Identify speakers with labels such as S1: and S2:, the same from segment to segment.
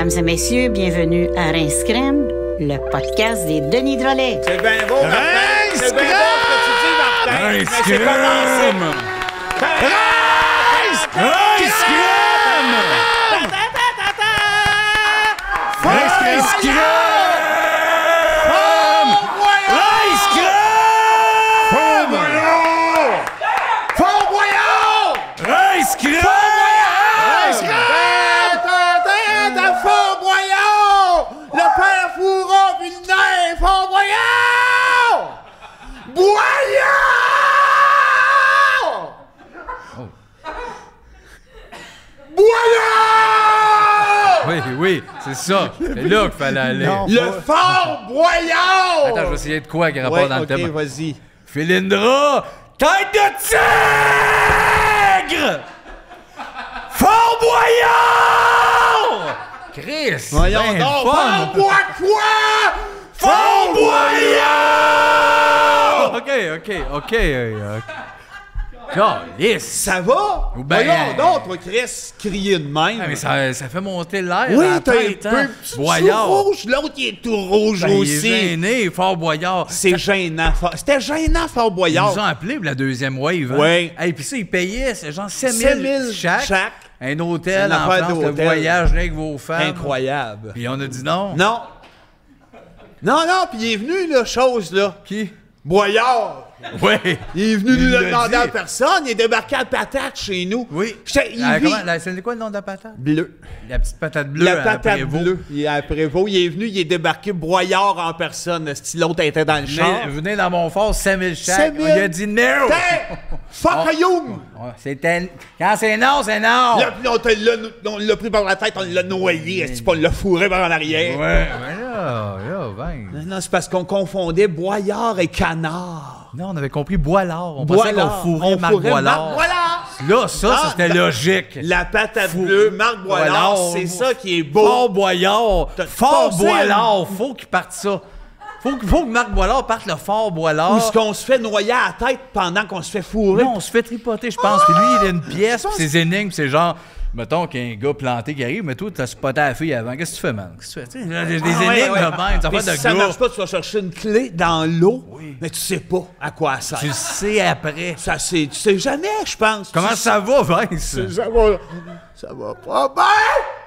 S1: Mesdames et messieurs, bienvenue à Rince Crème, le podcast des Denis Drolet.
S2: C'est bien beau, Martin. C'est bien beau ce que tu dis, Martin.
S3: Rince
S2: Mais c'est pas
S3: Crème.
S2: Rince Crème.
S3: Rince Crème. Rince Crème. Rince Crème.
S2: Fort Boyard.
S3: Rince Crème.
S2: Fort Boyard. Le père Foura puis le nain. Fort Boyard. Boyard.
S3: Oui, c'est ça. C'est là qu'il fallait aller.
S2: Le Fort Boyard.
S3: Attends, je vais essayer de quoi qui rapporte dans le thème.
S2: Vas-y.
S3: Philindra, tête de tigre! Fort Boyard! Chris!
S2: Voyons
S3: ben
S2: donc.
S3: le fun.
S2: Fort Bois quoi?
S3: Fort Boyard! OK. Calice!
S2: Ça va?
S3: Ou ben-
S2: Voyons donc, toi, Chris, crier de même.
S3: Ah, mais ça fait monter l'air
S2: Oui,
S3: à la
S2: t'as
S3: tête,
S2: un
S3: hein?
S2: petit
S3: Boyard!
S2: tout rouge, l'autre, il est tout rouge
S3: Ben, il est
S2: aussi.
S3: gêné, Fort Boyard.
S2: C'est gênant. C'était gênant, Fort
S3: Ils
S2: Boyard.
S3: nous ont appelés pour la deuxième wave. Hein?
S2: Oui.
S3: Et puis ça, ils payaient, c'est genre 7
S2: 7
S3: 000
S2: 000
S3: chaque.
S2: chaque.
S3: Un hôtel
S2: Une
S3: en
S2: affaire
S3: France, le
S2: d'hôtel.
S3: voyage avec vos femmes.
S2: Incroyable.
S3: Puis on a dit non.
S2: Non, puis il est venu, là, chose, là.
S3: Qui?
S2: Boyard.
S3: Oui.
S2: Il est venu
S3: Il
S2: nous
S3: l'a
S2: le demander à
S3: dit.
S2: personne. Il est débarqué à patate chez nous.
S3: Oui.
S2: Il vit
S3: C'est quoi le nom de la patate?
S2: bleu.
S3: La petite patate bleue.
S2: La
S3: à
S2: patate
S3: Prévost.
S2: bleue. Il est à Prévost. Il est venu, il est débarqué Boyard en personne. Si l'autre était dans le char.
S3: Venez dans mon fort, 5 000 chaque.
S2: 5 000.
S3: On lui a dit no!
S2: Hey! Fuck you!
S3: Ouais, c'était... Quand c'est non, c'est non!
S2: Là, puis on l'a pris par la tête, on l'a noyé. Est-ce qu'on l'a fourré par en arrière?
S3: Ouais, mais là, ben...
S2: Non, c'est parce qu'on confondait Boyard et Canard.
S3: Non, on avait compris Boilard. On pensait qu'on fourrait Marc Boilard.
S2: Boilard.
S3: Là, ça, c'était logique.
S2: La patate bleue, Marc Boilard, c'est ça qui est beau.
S3: Fort Boyard.
S2: T'as
S3: Fort
S2: passé
S3: Boilard. Faut qu'il parte ça. Faut que Marc Boilard parte le Fort Boilard.
S2: Où est-ce qu'on se fait noyer à la tête pendant qu'on se fait fourrer?
S3: Non, on se fait tripoter, je pense. Puis lui, il a une pièce, puis ses énigmes, c'est genre, mettons qu'il y a un gars planté qui arrive, mais toi, t'as spoté à la fille avant. Qu'est-ce que tu fais, man? Qu'est-ce que tu fais? Tu sais, des énigmes de même, ça
S2: Puis
S3: fait
S2: si
S3: de
S2: ça
S3: gars.
S2: marche pas, tu vas chercher une clé dans l'eau, mais tu sais pas à quoi ça
S3: Tu le
S2: sert.
S3: sais après.
S2: Tu sais jamais, je pense.
S3: Comment
S2: Tu
S3: ça va, Vince?
S2: Ça va pas bien!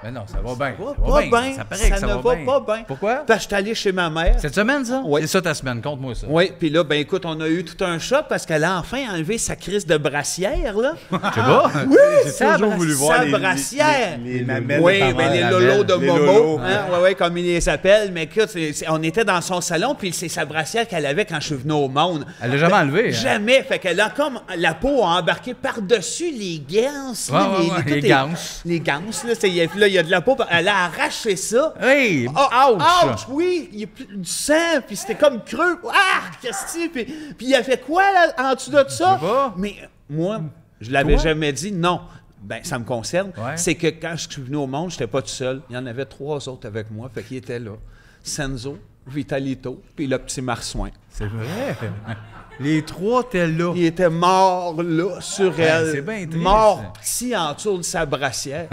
S3: Mais non, ça va bien.
S2: Pas bien.
S3: Ça paraît que ça
S2: ne
S3: va bien.
S2: pas bien.
S3: Pourquoi?
S2: Parce que je suis allé chez ma mère.
S3: Cette semaine, ça?
S2: Oui.
S3: C'est ça ta semaine, conte-moi ça.
S2: Oui, puis là, ben écoute, on a eu tout un choc parce qu'elle a enfin enlevé sa crise de brassière, là.
S3: Tu vois?
S2: Oui,
S4: J'ai toujours voulu voir
S2: sa
S4: les
S2: brassière.
S4: les mamelles
S2: Oui,
S4: de ta
S2: ben les
S4: mère.
S2: lolos de
S4: Les
S2: Momo,
S4: lolos.
S2: hein, comme ils les appellent. Mais écoute, on était dans son salon, puis c'est sa brassière qu'elle avait quand je suis venu au monde.
S3: Elle l'a jamais enlevé. Hein?
S2: Jamais. Fait qu'elle a comme la peau a embarqué par-dessus les ganses. là,
S3: Les
S2: tout est-
S3: ganses.
S2: Les ganses, là, là, il y a de la peau. Elle a arraché ça.
S3: Hey!
S2: Oh,
S3: ouch!
S2: ouch! Oui, il y a plus du sang, puis c'était comme creux. Ah, qu'est-ce que c'est? Puis il a fait quoi, là, en dessous de ça?
S3: sais pas.
S2: Mais moi, je l'avais
S3: Toi?
S2: jamais dit, non. Ben, ça me concerne.
S3: Ouais.
S2: C'est que quand je suis venu au monde, j'étais pas tout seul. Il y en avait 3 autres avec moi, fait qu'ils étaient là. Senzo, Vitalito, puis le petit Marsouin.
S3: C'est vrai. Les 3, t'es là.
S2: Il était mort là, sur elle.
S3: c'est bien triste.
S2: Mort petit en dessous de sa brassière.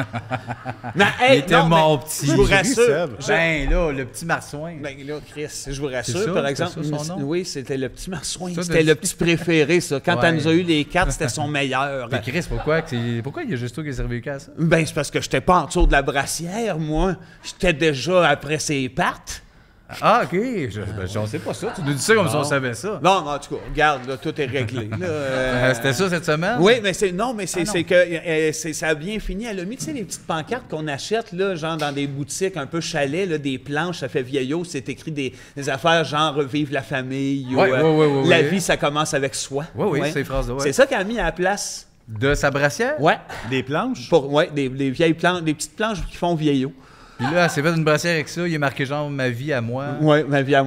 S2: Mais, hey,
S3: Il était
S2: non,
S3: mort
S2: mais
S3: petit.
S2: Je vous
S4: J'ai vu
S2: rassure.
S4: Seb.
S3: Ben là, le petit marsouin.
S2: Ben là, Chris, je vous rassure,
S3: C'est ça,
S2: par exemple.
S3: c'est ça son nom?
S2: Oui, c'était le petit Marsouin.
S3: Ça,
S2: C'était
S3: t'as-
S2: le petit préféré, ça. Quand
S3: Ouais.
S2: elle nous a eu les 4, c'était son meilleur.
S3: Mais Chris, pourquoi il y a juste toi qui a survécu à ça?
S2: Ben, c'est parce que j'étais pas en dessous de la brassière, moi. J'étais déjà après ses pattes.
S3: Ah, OK. Je sais pas ça. Tu nous dis ça comme si on savait ça.
S2: Non, mais en tout cas, regarde, là, tout est réglé. Là,
S3: C'était ça cette semaine?
S2: Oui, mais c'est que ça a bien fini. Elle a mis, tu sais, les petites pancartes qu'on achète, là, genre dans des boutiques un peu chalets, là, des planches, ça fait vieillot, c'est écrit des affaires genre Vive la famille ou
S3: Ouais, ouais,
S2: La
S3: ouais.
S2: vie, ça commence avec soi.
S3: Oui,
S2: Ouais.
S3: ces phrases-là. Ouais.
S2: C'est ça qu'elle a mis à la place.
S3: De sa brassière?
S2: Ouais.
S4: Des planches?
S2: Des vieilles planches, des petites planches qui font vieillot.
S3: Puis là, elle s'est fait une brassière avec ça. Il est marqué genre ma vie à moi.
S2: Oui,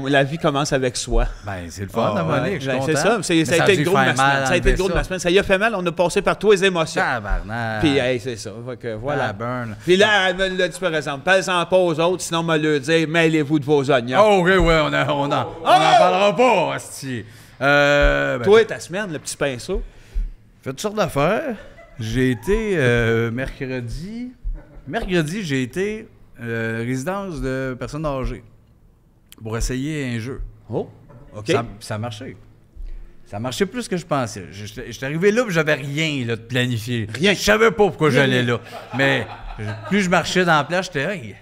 S2: la vie commence avec soi.
S3: Ben, c'est le fun, à Monique. Je suis
S2: Ben,
S3: content.
S2: c'est ça.
S3: Mais
S2: Ça a été le gros de ma semaine. Ça a été le gros de ma
S3: semaine.
S2: semaine. Ça y a fait mal. On a passé par tous les émotions.
S3: Tabarnak.
S2: Puis, hey, c'est ça. Fait que, voilà.
S3: Ah, burn.
S2: Puis là, elle me l'a dit, par exemple, parlez-en pas aux autres, sinon, me le dire, mêlez-vous de vos oignons.
S3: Oh, OK, ouais, on en parlera pas, hostie. Ben,
S2: Toi, ta semaine, le petit pinceau.
S3: fait toutes sortes d'affaires. J'ai été mercredi. Mercredi, j'ai été résidence de personnes âgées pour essayer un jeu.
S2: Oh, OK.
S3: Ça a marché. Ça marchait plus que je pensais. J'étais arrivé là et j'avais rien là, de planifié.
S2: Rien.
S3: Je savais pas pourquoi j'allais là. Mais plus je marchais dans la place, j'étais hey,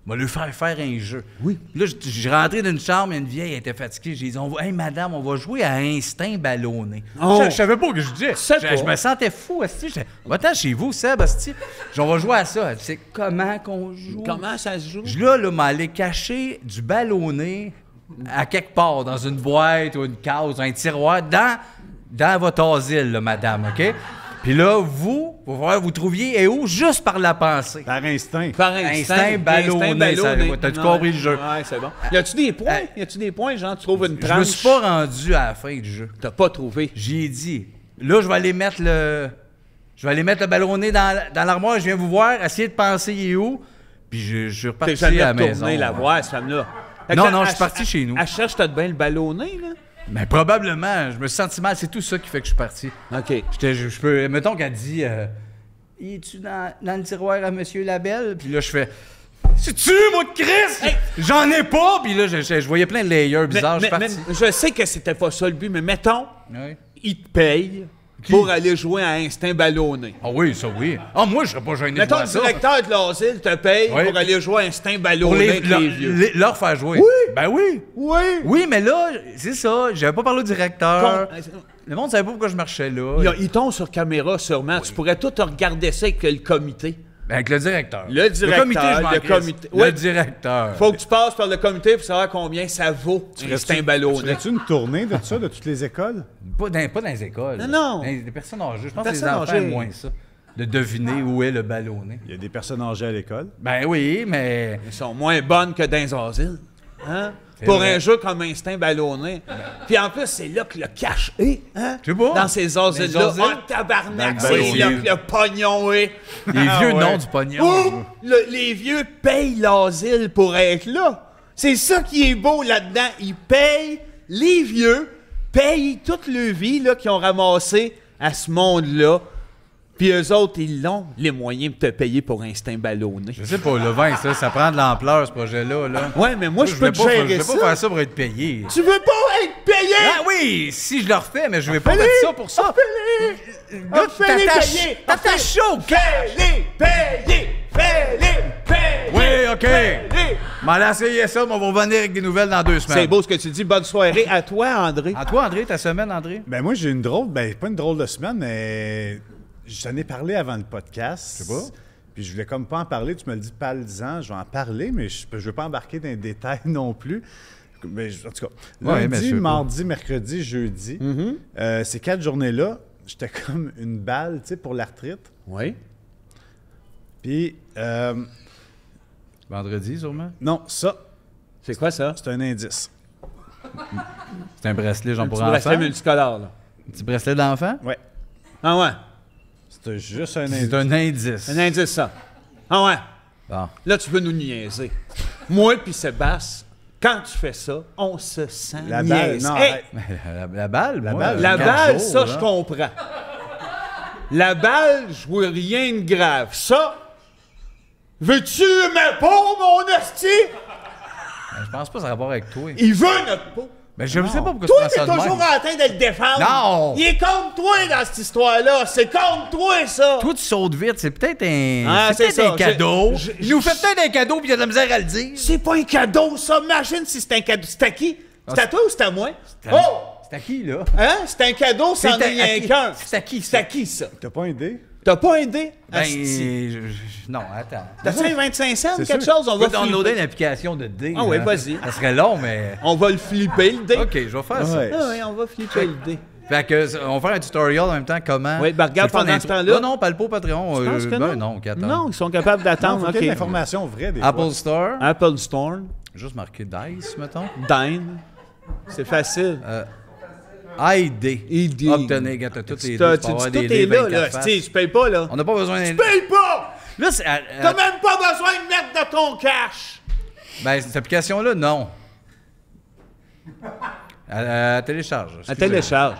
S3: on va lui faire un jeu.
S2: Oui.
S3: Là, j'ai rentré d'une chambre, une vieille, elle était fatiguée. J'ai dit, hey madame, on va jouer à instinct ballonné.
S2: Oh.
S3: Je savais pas ce que je disais. Je me sentais fou, asti. J'étais, va-t'en chez vous, Seb, asti. On va jouer à ça. Elle dit, c'est comment qu'on joue?
S2: Comment ça se joue?
S3: Là, m'allais cacher du ballonné à quelque part, dans une boîte ou une case, un tiroir, dans votre asile, là, madame, OK? Puis là, vous trouviez où? Juste par la pensée.
S4: Par instinct.
S2: Par instinct
S3: ballonné. T'as-tu compris le jeu?
S2: Ouais, c'est bon. Y a-tu des points? Y a-tu des points, genre, tu trouves une tranche?
S3: Je me suis pas rendu à la fin du jeu.
S2: T'as pas trouvé?
S3: J'ai dit, là, je vais aller mettre le ballonné dans l'armoire, je viens vous voir, essayer de penser il est où, puis je suis reparti
S2: T'es jamais
S3: à la maison.
S2: retourné la voir, cette femme-là.
S3: Non, je suis parti chez nous.
S2: Elle cherche t'as de bien le ballonné, là?
S3: Mais probablement, je me suis senti mal, c'est tout ça qui fait que je suis parti.
S2: OK.
S3: Mettons qu'elle dit, es-tu dans le tiroir à Monsieur Labelle? Puis là, je fais, c'est-tu, moi, de Christ?
S2: Hey!
S3: J'en ai pas! Puis là, je voyais plein de layers bizarres, je suis parti.
S2: Je sais que c'était pas ça le but, mais mettons,
S3: Oui.
S2: il te paye pour aller jouer à instinct ballonné.
S3: Ah oui, ça oui. Ah, moi, je serais pas gêné de
S2: Mettons,
S3: voir
S2: le
S3: ça.
S2: directeur de l'asile te paye
S3: Oui.
S2: pour aller jouer à instinct
S3: Pour
S2: ballonné avec les vieux.
S3: leur faire jouer.
S2: Oui!
S3: Ben oui!
S2: Oui!
S3: Oui, mais là, c'est ça, j'avais pas parlé au directeur. Le monde savait pas pourquoi je marchais là.
S2: Ils tombent sur caméra, sûrement. Tu pourrais tout regarder ça avec le comité.
S3: Ben, avec le directeur.
S2: Le directeur,
S3: comité, je m'en
S2: le
S3: crisse.
S2: comité.
S3: Le
S2: Oui.
S3: directeur.
S2: Faut que tu passes par le comité pour savoir combien ça vaut instinct ballonné.
S4: Ferais-tu une tournée de ça, de toutes les écoles?
S3: Pas dans les écoles.
S2: Non.
S3: Des personnes âgées. Je pense que les
S2: Personnes
S3: enfants
S2: âgées.
S3: aiment moins ça. De deviner où est le ballonné.
S4: Il y a des personnes âgées à l'école.
S3: Ben oui, mais...
S2: Ils sont moins bonnes que dans les asiles. Hein?
S3: C'est
S2: Pour
S3: vrai.
S2: un jeu comme Instinct ballonné. Puis en plus, c'est là que le cash est. Hein?
S3: Je sais pas.
S2: Dans ces asiles-là.
S3: Les asiles.
S2: Oh, tabarnak,
S3: Dans le
S2: c'est là
S3: ballonné.
S2: que le pognon est.
S3: Les vieux
S4: ouais.
S3: noms du pognon.
S2: Ou les vieux payent l'asile pour être là. C'est ça qui est beau là-dedans. Ils payent, les vieux payent toute leur vie là, qu'ils ont ramassé à ce monde-là. Puis eux autres, ils l'ont, les moyens de te payer pour instinct ballonné.
S3: Je sais pas, le vin, ça prend de l'ampleur, ce projet-là. Là.
S2: Ouais, mais moi, je peux te
S3: Je
S2: gérer
S3: vais
S2: ça.
S3: pas faire ça pour être payé.
S2: Tu veux pas être payé?
S3: Ah oui, si je le refais, mais je vais pas
S2: Fais-les!
S3: mettre ça pour ça.
S2: Là,
S3: Fais-les payer! T'attaches chaud!
S2: Fais-les payer! Fais-les payer!
S3: Oui, OK.
S2: Fais-les!
S3: M'en aller essayer ça, mais on va revenir avec des nouvelles dans 2 semaines.
S2: C'est beau ce que tu dis. Bonne soirée à toi, André.
S3: À toi, André, ta semaine, André?
S4: Ben moi, j'ai une drôle, pas une drôle de semaine, mais j'en ai parlé avant le podcast.
S3: Je sais pas.
S4: Puis je voulais comme pas en parler. Tu me le dis pas le disant, je vais en parler, mais je veux pas embarquer dans les détails non plus. Mais en tout cas,
S3: Ouais, mais je
S4: lundi,
S3: sais pas.
S4: mardi, mercredi, jeudi, ces 4 journées-là, j'étais comme une balle, tu sais, pour l'arthrite.
S2: Oui.
S4: Puis,
S3: Vendredi, sûrement.
S4: non, ça,
S2: C'est quoi ça?
S4: c'est un indice.
S3: C'est un bracelet, genre
S2: Un
S3: pour
S2: petit bracelet
S3: enfants.
S2: multicolore, là.
S3: Un petit bracelet d'enfant?
S4: Ouais.
S2: Ah ouais.
S4: C'était juste un indice.
S3: C'est un indice.
S2: Un indice, ça. Ah ouais.
S3: Bon.
S2: Là, tu veux nous niaiser. Moi puis Sébastien, quand tu fais ça, on se sent
S4: La balle,
S2: niaisé.
S4: non,
S2: Hey,
S4: arrête.
S3: La balle,
S4: La
S3: moi,
S4: balle.
S2: la
S3: 4
S2: balle,
S3: jours,
S2: ça,
S3: là.
S2: je comprends. La balle, je vois rien de grave. Ça, veux-tu ma peau, mon hostie?
S3: Je pense pas que ça a rapport avec toi.
S2: Il veut notre peau.
S3: Mais je ne sais pas pourquoi
S2: Toi,
S3: tu
S2: t'es
S3: prends ça de
S2: toujours
S3: même.
S2: en train de le défendre.
S3: Non!
S2: Il est contre toi dans cette histoire-là. C'est contre toi, ça.
S3: Toi, tu sautes vite. C'est peut-être un,
S2: Ah,
S3: c'est
S2: c'est
S3: peut-être un
S2: ça.
S3: cadeau.
S2: Je-
S3: Il nous fait peut-être un cadeau puis il a de la misère à le dire.
S2: C'est pas un cadeau, ça. Imagine si c'est un cadeau. C'est à qui? C'est à toi ou c'est à moi?
S3: à-
S2: Oh!
S3: C'est à qui, là?
S2: Hein? C'est un cadeau, ça en
S3: C'est à
S2: est rien
S3: qui?
S2: qu'un.
S3: C'est à qui, ça?
S2: C'est à qui, ça?
S4: T'as pas une idée?
S2: T'as pas aidé?
S3: Ben,
S2: Asti.
S3: non, attends.
S2: T'as-tu un 25 cents,
S4: C'est
S2: quelque
S4: sûr.
S2: chose? On
S3: On
S2: va
S3: va downloader
S2: flipper.
S3: une application de dé.
S2: Ah ouais,
S3: hein.
S2: vas-y.
S3: Ça serait long, mais...
S2: On va le flipper, le dé.
S3: OK, je vais faire ça.
S4: Ouais.
S2: Ah oui, on va flipper le dé.
S3: Fait que, on va faire un tutorial en même temps, comment...
S2: Oui, ben regarde,
S3: C'est le fun
S2: pendant ce
S3: d'intro.
S2: temps-là-
S3: Non, parle pas au Patreon.
S2: Tu penses que
S3: ben
S2: non?
S3: non, qu'attends.
S2: Non, ils sont capables
S4: Non,
S2: d'attendre.
S4: faut qu'il y ait de
S2: OK.
S4: l'information vraie, des
S3: Apple
S4: fois.
S3: Store.
S2: Apple Store,
S3: Juste marqué DICE, mettons.
S2: Dine. C'est facile.
S3: ID.
S2: ID.
S3: Obtenez, gars, t'as toutes les
S2: T'as-
S3: deux. Tu peux avoir
S2: tout
S3: des
S2: est
S3: livres
S2: là,
S3: 24
S2: là.
S3: faces.
S2: Steve, tu payes pas, là.
S3: On n'a pas besoin d'un...
S2: Paye pas!
S3: Là, c'est...
S2: T'as même pas besoin de mettre de ton cash!
S3: Ben, cette application-là, non. Elle télécharge.
S2: À
S3: excusez.
S2: télécharge.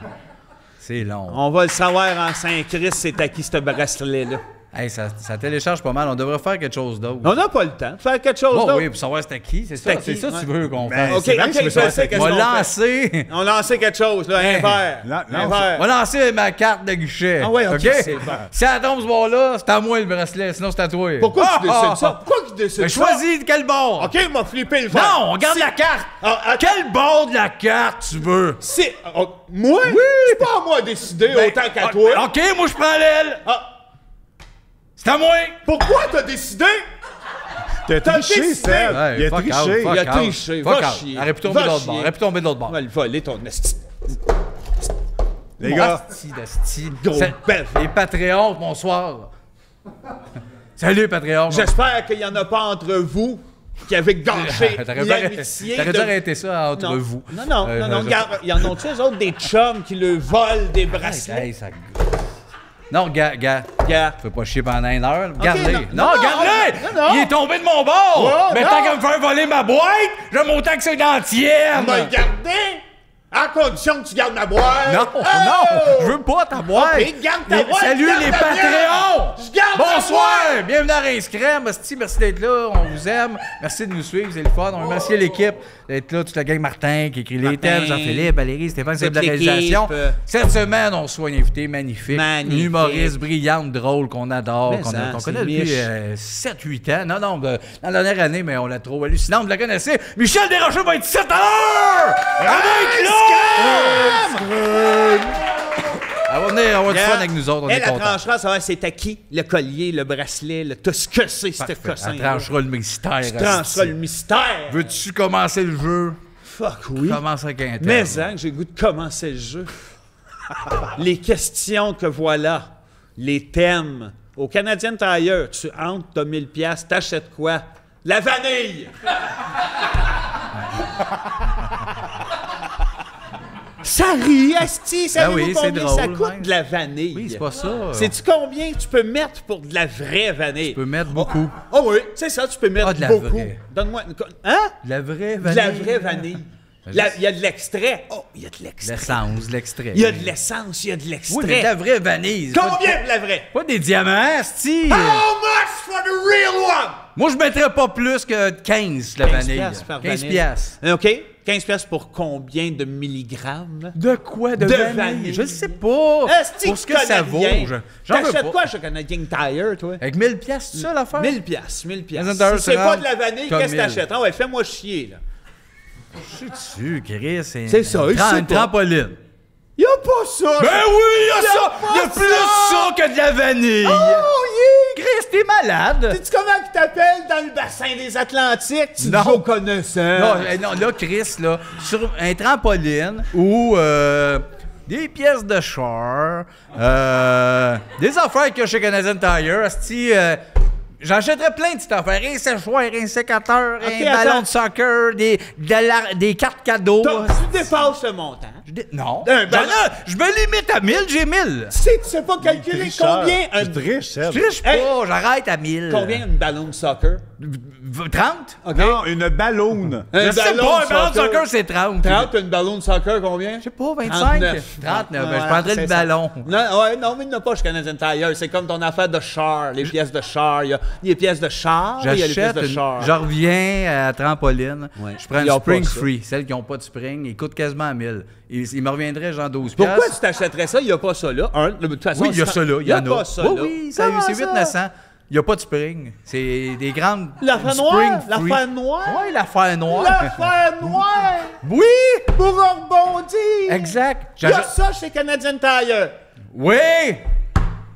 S3: C'est long.
S2: On va le savoir en Saint-Christ, c'est à qui ce bracelet-là.
S3: Hey, ça télécharge pas mal. On devrait faire quelque chose d'autre.
S2: On n'a pas le temps de faire quelque chose
S3: Oh
S2: d'autre.
S3: oui, pour savoir c'était qui. C'est ça,
S2: C'était qui,
S3: que tu veux qu'on
S4: Ben,
S3: fasse.
S2: OK,
S4: c'est vrai que
S2: OK,
S4: je veux
S2: je
S4: savoir
S2: sais
S4: c'est
S2: qu'est-ce
S3: On
S2: qu'on
S3: va
S2: fait.
S3: lancer.
S2: On lançait quelque chose, là, un
S3: Hey.
S2: verre.
S4: Non,
S2: Un
S4: non,
S2: verre.
S3: On va lancer ma carte de guichet.
S2: Ah ouais, OK, c'est bon.
S3: Si elle tombe ce bord-là, c'est à moi le bracelet, sinon c'est à toi.
S2: Pourquoi tu décides
S3: ah,
S2: ça? Pourquoi tu décides
S3: Ben,
S2: ça?
S3: choisis de quel bord.
S2: OK, il m'a flippé le verre.
S3: Non, on garde la carte.
S2: Ah, attends.
S3: Quel bord de la carte tu veux?
S2: C'est... moi? Oui! C'est pas à moi de décider autant qu'à toi.
S3: OK, moi je prends l'aile.
S2: Ah,
S3: C'est à moi.
S2: pourquoi t'as décidé?
S4: T'as triché,
S2: décidé.
S4: Seb.
S3: Hey,
S4: Il a
S3: fuck out,
S4: triché.
S3: fuck
S2: Il a
S3: out.
S2: triché.
S3: Fuck
S2: Va
S3: out.
S2: chier.
S3: Arrête de tomber de
S2: Va
S3: l'autre bord.
S2: chier.
S3: Arrête de tomber de l'autre bord.
S2: On va le voler, ton esti.
S4: Les gars,
S3: D'asti.
S2: Gros bœuf.
S3: Les Patreons, bonsoir. Salut, Patreon.
S2: J'espère qu'il n'y en a pas entre vous qui avez gâché
S3: T'aurais
S2: l'amitié.
S3: dû
S2: de-
S3: arrêter ça entre
S2: Non.
S3: vous.
S2: Non, non, non, non. Il y en a-tu, eux autres, des chums qui le volent des bracelets?
S3: Hey, ça... Non, gars.
S2: Gars.
S3: Fais pas chier pendant une heure. Garde-les.
S2: non,
S3: Non,
S2: non,
S3: garde-les!
S2: non, non.
S3: Il est tombé de mon bord!
S2: Ouais,
S3: Mais
S2: non.
S3: tant qu'à me faire voler ma boîte, j'aime autant que c'est dans la tienne!
S2: On va le garder, à condition que tu gardes ma boîte.
S3: Non,
S2: Oh!
S3: non, je veux pas ta boîte!
S2: Ok, garde ta boîte,
S3: Salut
S2: garde
S3: les
S2: ta
S3: Patreons!
S2: Je garde ta
S3: Bonsoir!
S2: boîte.
S3: Bienvenue à Rince Crème. Asti, merci d'être là, on vous aime. Merci de nous suivre, c'est le fun. On remercie l'équipe d'être là, toute la gang Martin qui écrit les
S2: Martin.
S3: thèmes, Jean-Philippe, Valérie, Stéphane, c'est de la
S2: Toute
S3: réalisation.
S2: l'équipe.
S3: Cette semaine, on reçoit un invité magnifique,
S2: Magnifique.
S3: une humoriste brillante, drôle, qu'on adore,
S2: Mais
S3: qu'on
S2: ça,
S3: qu'on
S2: c'est
S3: connaît depuis
S2: Mich.
S3: 7-8 ans. Non, dans la dernière année, mais on l'a trop hallucinante, vous la connaissez. Michel Desrochers va être 7 à l'heure! Avec là! Elle va venir avoir du fun avec nous autres, on est
S2: Elle, elle
S3: contents.
S2: tranchera, savoir c'est à qui le collier, le bracelet, tout ce que c'est, ce cossin.
S3: Elle tranchera le mystère.
S2: Tu trancheras
S3: asti.
S2: le mystère.
S3: Veux-tu commencer le jeu?
S2: Fuck oui.
S3: Commence avec un thème.
S2: Mais hein, j'ai le goût de commencer le jeu. Les questions que voilà, les thèmes. Au Canadian Tire, tu entres, t'as 1000 $, t'achètes quoi? La vanille! Ça rit, asti! Savez-vous
S3: oui, c'est
S2: combien
S3: drôle,
S2: ça coûte
S3: même.
S2: de la vanille?
S3: Oui, c'est pas ça.
S2: Sais-tu combien tu peux mettre pour de la vraie vanille?
S3: Tu peux mettre beaucoup.
S2: Oh oui, c'est ça, tu peux mettre
S3: Ah, de la
S2: beaucoup.
S3: vraie.
S2: Donne-moi une... Hein?
S3: De la vraie
S2: De
S3: vanille.
S2: la vraie vanille. Il y a de l'extrait. Oh, il y a de l'extrait.
S3: L'essence, l'extrait.
S2: Il y a de l'essence, il y a de l'extrait.
S3: Oui, mais de la vraie vanille.
S2: Combien de la vraie?
S3: Pas des diamants, asti.
S2: How much for the real one?
S3: Moi, je mettrais pas plus que 15 la
S2: 15
S3: vanille.
S2: piastres par
S3: 15
S2: vanille.
S3: piastres.
S2: OK. 15 piastres pour combien de milligrammes?
S3: De quoi? De,
S2: De
S3: vanille?
S2: vanille.
S3: Je le sais pas.
S2: Esti
S3: Pour ce que ça vaut.
S2: Canadien.
S3: J'en veux
S2: T'achètes
S3: pas.
S2: quoi chez Canadian Tire, toi?
S3: Avec 1000 piastres, c'est ça l'affaire?
S2: 1000 piastres, 1000 piastres.
S3: Canadian Tire,
S2: Si c'est
S3: c'est
S2: pas
S3: rare,
S2: de la vanille,
S3: t'as
S2: qu'est-ce que
S3: 1000.
S2: t'achètes? Ah ouais, fais-moi chier, là.
S3: Je suis dessus, Chris.
S2: C'est ça, il sait
S3: Une
S2: pas.
S3: trampoline.
S2: Y a pas ça!
S3: Ben oui, il y a ça!
S2: pas
S3: Il y a plus
S2: ça!
S3: ça que de la vanille!
S2: Oh, yeah!
S3: Chris, t'es malade!
S2: Sais-tu comment tu t'appelles dans le bassin des Atlantiques? Tu
S3: Non.
S2: joues connaissant.
S3: Non, là, Chris, là, sur un trampoline ou des pièces de char, des affaires qu'il y a chez Canadian Tire, asti, j'achèterais plein de petites affaires. Un séchoir, un sécateur,
S2: Ok,
S3: un ballon
S2: attends.
S3: de soccer, des cartes cadeaux.
S2: Tu dépasses le montant.
S3: Non.
S2: Un ballon-
S3: Je me limite à 1000, j'ai 1000.
S2: Tu sais pas calculer combien un...
S4: Tu triches, Seb.
S3: Je triche pas,
S2: Hey.
S3: j'arrête à 1000.
S2: Combien un ballon de soccer?
S3: 30?
S4: Non, une ballonne.
S2: Un
S3: Je sais pas, un ballon de soccer, c'est 30.
S2: 30, un ballon de soccer, combien?
S3: Je sais pas, 25? 39, ben, je prendrais le ballon.
S2: Non, ouais, non, mais il n'y en a pas chez Canadian Tire. C'est comme ton affaire de char, les pièces de char. Il y a les pièces de char, il y a les pièces
S3: J'achète,
S2: de char.
S3: je reviens à trampoline,
S2: Ouais.
S3: je prends
S2: Ils
S3: une
S2: ont pas
S3: Spring
S2: ça.
S3: Free, celles qui n'ont pas de spring, ils coûtent quasiment 1000. Il me reviendrait genre 12
S2: Pourquoi
S3: piastres.
S2: tu t'achèterais ça? Il n'y a pas ça là. De toute façon,
S3: Oui, il y a ça là, il y en a.
S2: pas ça
S3: Oui,
S2: là.
S3: oui,
S2: Comment
S3: c'est
S2: ça?
S3: 800-900. Il n'y a pas de spring. C'est des grandes.
S2: L'affaire
S3: Spring
S2: noire?
S3: Free.
S2: L'affaire noire?
S3: Oui, l'affaire noire.
S2: L'affaire noire!
S3: Oui!
S2: Pour rebondir!
S3: Exact.
S2: Il y a ça chez Canadian Tire.
S3: Oui!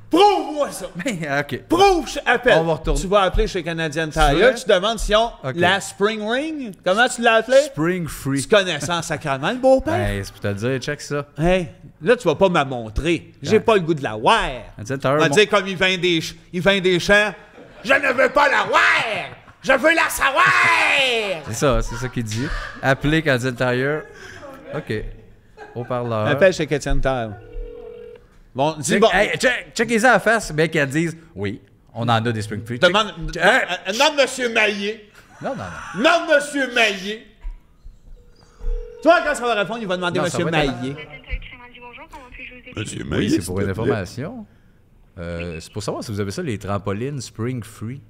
S2: Prouve-moi ça.
S3: Mais, OK.
S2: Prouve, appelle.
S3: On va retourner.
S2: Tu vas appeler chez Canadian
S3: vrai?
S2: Tire, tu demandes si ont
S3: Ok.
S2: la Spring Ring. Comment tu l'as appelé?
S3: Spring Free.
S2: Tu connais ça en sacrament, le beau-père?
S3: Ben, c'est pour te dire, check ça.
S2: Hey, là, tu vas pas me la montrer. J'ai
S3: Ouais.
S2: pas le goût de la voir.
S3: Canadian
S2: On
S3: Tire,
S2: va
S3: mon-
S2: dire comme il vend des champs. Je ne veux pas la voir! Je veux la savoir!
S3: C'est ça qu'il dit. Appelez Canadian Tire. OK. Haut-parleur.
S2: Appelle chez Canadian Tire. Bon, dis
S3: Check,
S2: bon.
S3: hey, checkez ça à la face, bien qu'elles disent oui, on en a des Spring Free. Check-
S2: Demande. Nomme Monsieur Maillé.
S3: Non, non, non.
S2: Nomme Monsieur Maillé. Toi, quand ça va répondre, il va demander
S3: Non, ça
S2: Monsieur
S3: va être
S2: Maillé.
S5: Bonjour, comment puis-je vous aider?
S4: Monsieur
S3: Oui, c'est pour une information. C'est pour savoir si vous avez ça, les trampolines Spring Free.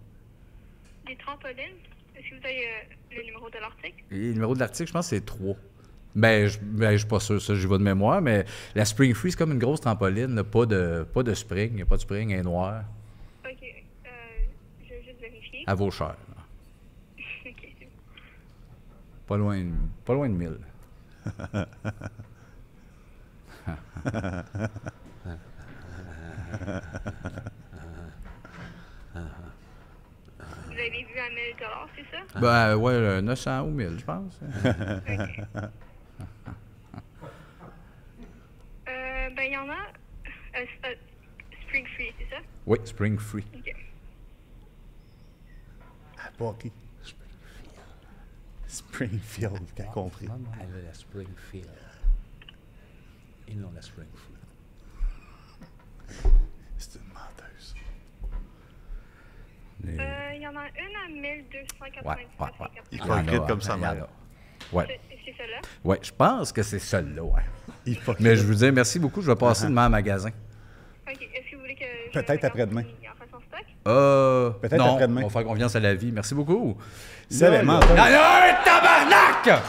S5: Des trampolines? Est-ce que vous avez le numéro de l'article?
S3: Et le numéro de l'article, je pense que c'est 3. Ben, je suis pas sûr, ça, j'y vais de mémoire, mais la Spring Free, c'est comme une grosse trampoline, là, pas de spring. Il n'y a pas de spring, elle est noire.
S5: OK. Je vais juste vérifier.
S3: Elle vaut cher. Là.
S5: OK, c'est bon.
S3: Pas loin de 1000.
S5: Vous avez vu à 1000 $, c'est ça?
S3: Ben, ouais, 900 ou 1000, je pense.
S5: OK. Ben, il y en a... Spring Free, c'est ça?
S3: Oui, Spring Free.
S5: OK.
S4: Ah, pas OK. Springfield, t'as compris.
S2: Elle a la Springfield. Ils ont la Springfield.
S4: C'est une menteuse.
S5: Il y en a une à 1295.
S3: Ouais.
S4: Il faut écrire comme ça,
S3: il y en a.
S4: Mario.
S3: Ouais.
S5: C'est celle-là?
S3: Ouais, je pense que c'est celle-là, ouais.
S4: Il faut
S3: Mais je vous dis merci beaucoup, je vais passer demain au magasin.
S5: OK. Est-ce que vous voulez que je
S4: Peut-être
S5: regarde
S4: après-demain.
S5: s'il en fasse en stock?
S4: Peut-être
S3: non,
S4: après-demain.
S3: on va faire confiance à la vie. Merci beaucoup.
S4: C'est la
S3: Il y
S4: menteuse.
S3: en a un tabarnak!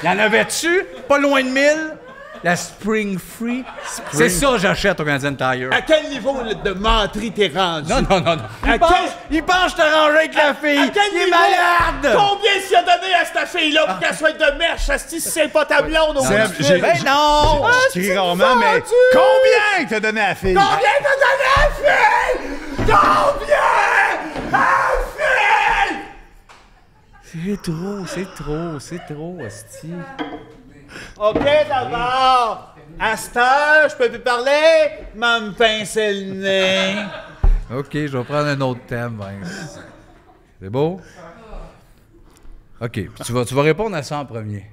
S3: Il y en avait-tu? Pas loin de 1000? La Spring Free. C'est ça que j'achète au Canadian Tire.
S2: À quel niveau de menterie t'es rendu?
S3: Non. Il pense que je t'ai rangé avec la fille.
S2: À quel
S3: Il est
S2: niveau?
S3: malade!
S2: Combien s'il a donné à cette fille-là pour qu'elle soit de mèche? Si c'est pas ta blonde, au moins.
S4: Seb, j'ai-
S3: Ben non!
S4: Je crie rarement, mais combien que t'as donné à la fille?
S2: Combien t'as donné à la fille? Combien? À la fille?
S3: C'est trop, hostie.
S2: OK, d'abord. À cette heure, je peux plus parler? M'a me pincer le nez.
S3: OK, je vais prendre un autre thème, Vince. C'est beau? OK, puis tu vas répondre à ça en premier.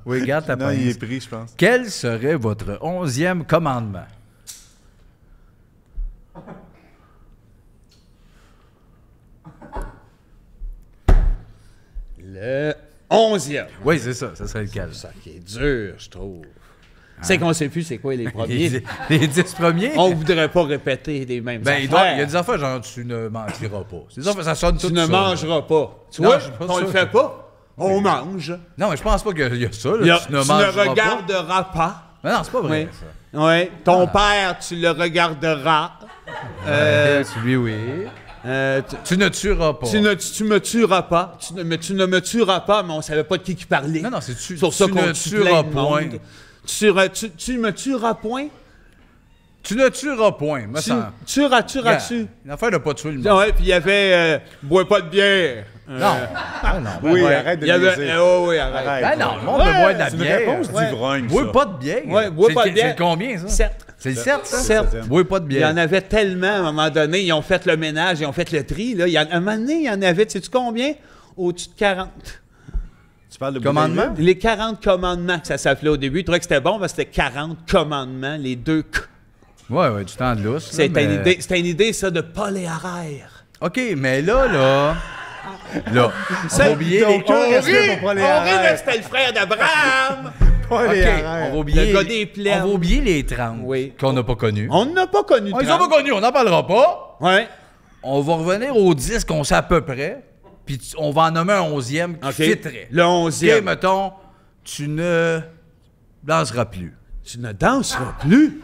S3: Oui, garde ta
S4: Non, il
S3: pince.
S4: est pris, je pense.
S3: Quel serait votre 11e commandement?
S2: Le 11e.
S3: Oui, c'est ça. Ça serait lequel?
S2: Ça qui est dur, je trouve. C'est qu'on sait plus c'est quoi les premiers.
S3: Les 10 premiers?
S2: On voudrait pas répéter les mêmes
S3: Ben, il
S2: affaires.
S3: y a des affaires genre tu ne mentiras pas. Ces affaires, ça sonne tout
S2: Tu ne
S3: ça,
S2: mangeras pas. Tu
S3: Non,
S2: vois,
S3: je suis pas
S2: on le
S3: sûr.
S2: fait pas. On mange.
S3: Non, mais je pense pas qu'il y a ça. Là.
S2: Il y a-
S3: Tu ne mangeras pas.
S2: regarderas pas.
S3: Mais non, c'est pas vrai,
S2: Oui.
S3: ça.
S2: Oui. Ton père, tu le regarderas.
S3: Celui, oui. Tu ne tueras pas.
S2: Tu me tueras pas. Tu ne me tueras pas, mais on savait pas de qui parlait.
S3: Non, c'est tu,
S2: Sur ça
S3: tu
S2: qu'on
S3: ne
S2: tue
S3: tueras
S2: plein de
S3: point.
S2: monde. Tu me tueras point?
S3: Tu ne tueras point. Me semble.
S2: Tueras-tu?
S3: Une affaire de pas tuer le monde.
S2: Ouais, puis il y avait bois pas de bière.
S3: Non. Ah non.
S4: Oui,
S2: Ouais.
S4: arrête de
S2: Il y avait
S4: niaiser.
S2: oui, arrête.
S3: Ben non, le monde peut boire de la
S4: C'est une
S3: bière.
S4: réponse
S2: Ouais.
S4: d'ivrogne,
S3: Bois
S4: ça.
S3: pas de bière.
S2: Ouais, bois pas de bière.
S3: C'est combien, ça?
S2: 7.
S3: C'est le 7, ça?
S2: Sept.
S3: Bois pas de
S2: Il y
S3: bière.
S2: en avait tellement, à un moment donné, ils ont fait le ménage, ils ont fait le tri. Là. À un moment donné, il y en avait, sais-tu combien? Au-dessus de 40.
S4: Tu parles de
S3: Commandement?
S4: bouteille
S2: Les 40 commandements que ça s'appelait au début, je trouvais que c'était bon, parce que c'était 40 commandements, les deux K.
S3: Ouais, du temps de lousse. là,
S2: C'était
S3: mais-
S2: une idée, ça, de Paul et Harère.
S3: OK, mais là, on va oublier les...
S4: donc, on rit,
S2: On rit de c'était le frère d'Abraham.
S4: Pas les
S3: OK,
S4: arrêts.
S3: on va oublier...
S2: Le gars des plaines.
S3: On va oublier les 30
S2: Oui.
S3: qu'on n'a pas connus.
S2: On n'a pas connu
S3: Ils sont pas connus, on n'en parlera pas.
S2: Ouais.
S3: On va revenir aux 10 qu'on sait à peu près, puis on va en nommer un 11e qui
S2: OK.
S3: fitterait.
S2: Le
S3: OK,
S2: 11e.
S3: mettons, tu ne danseras plus.
S2: Tu ne danseras plus.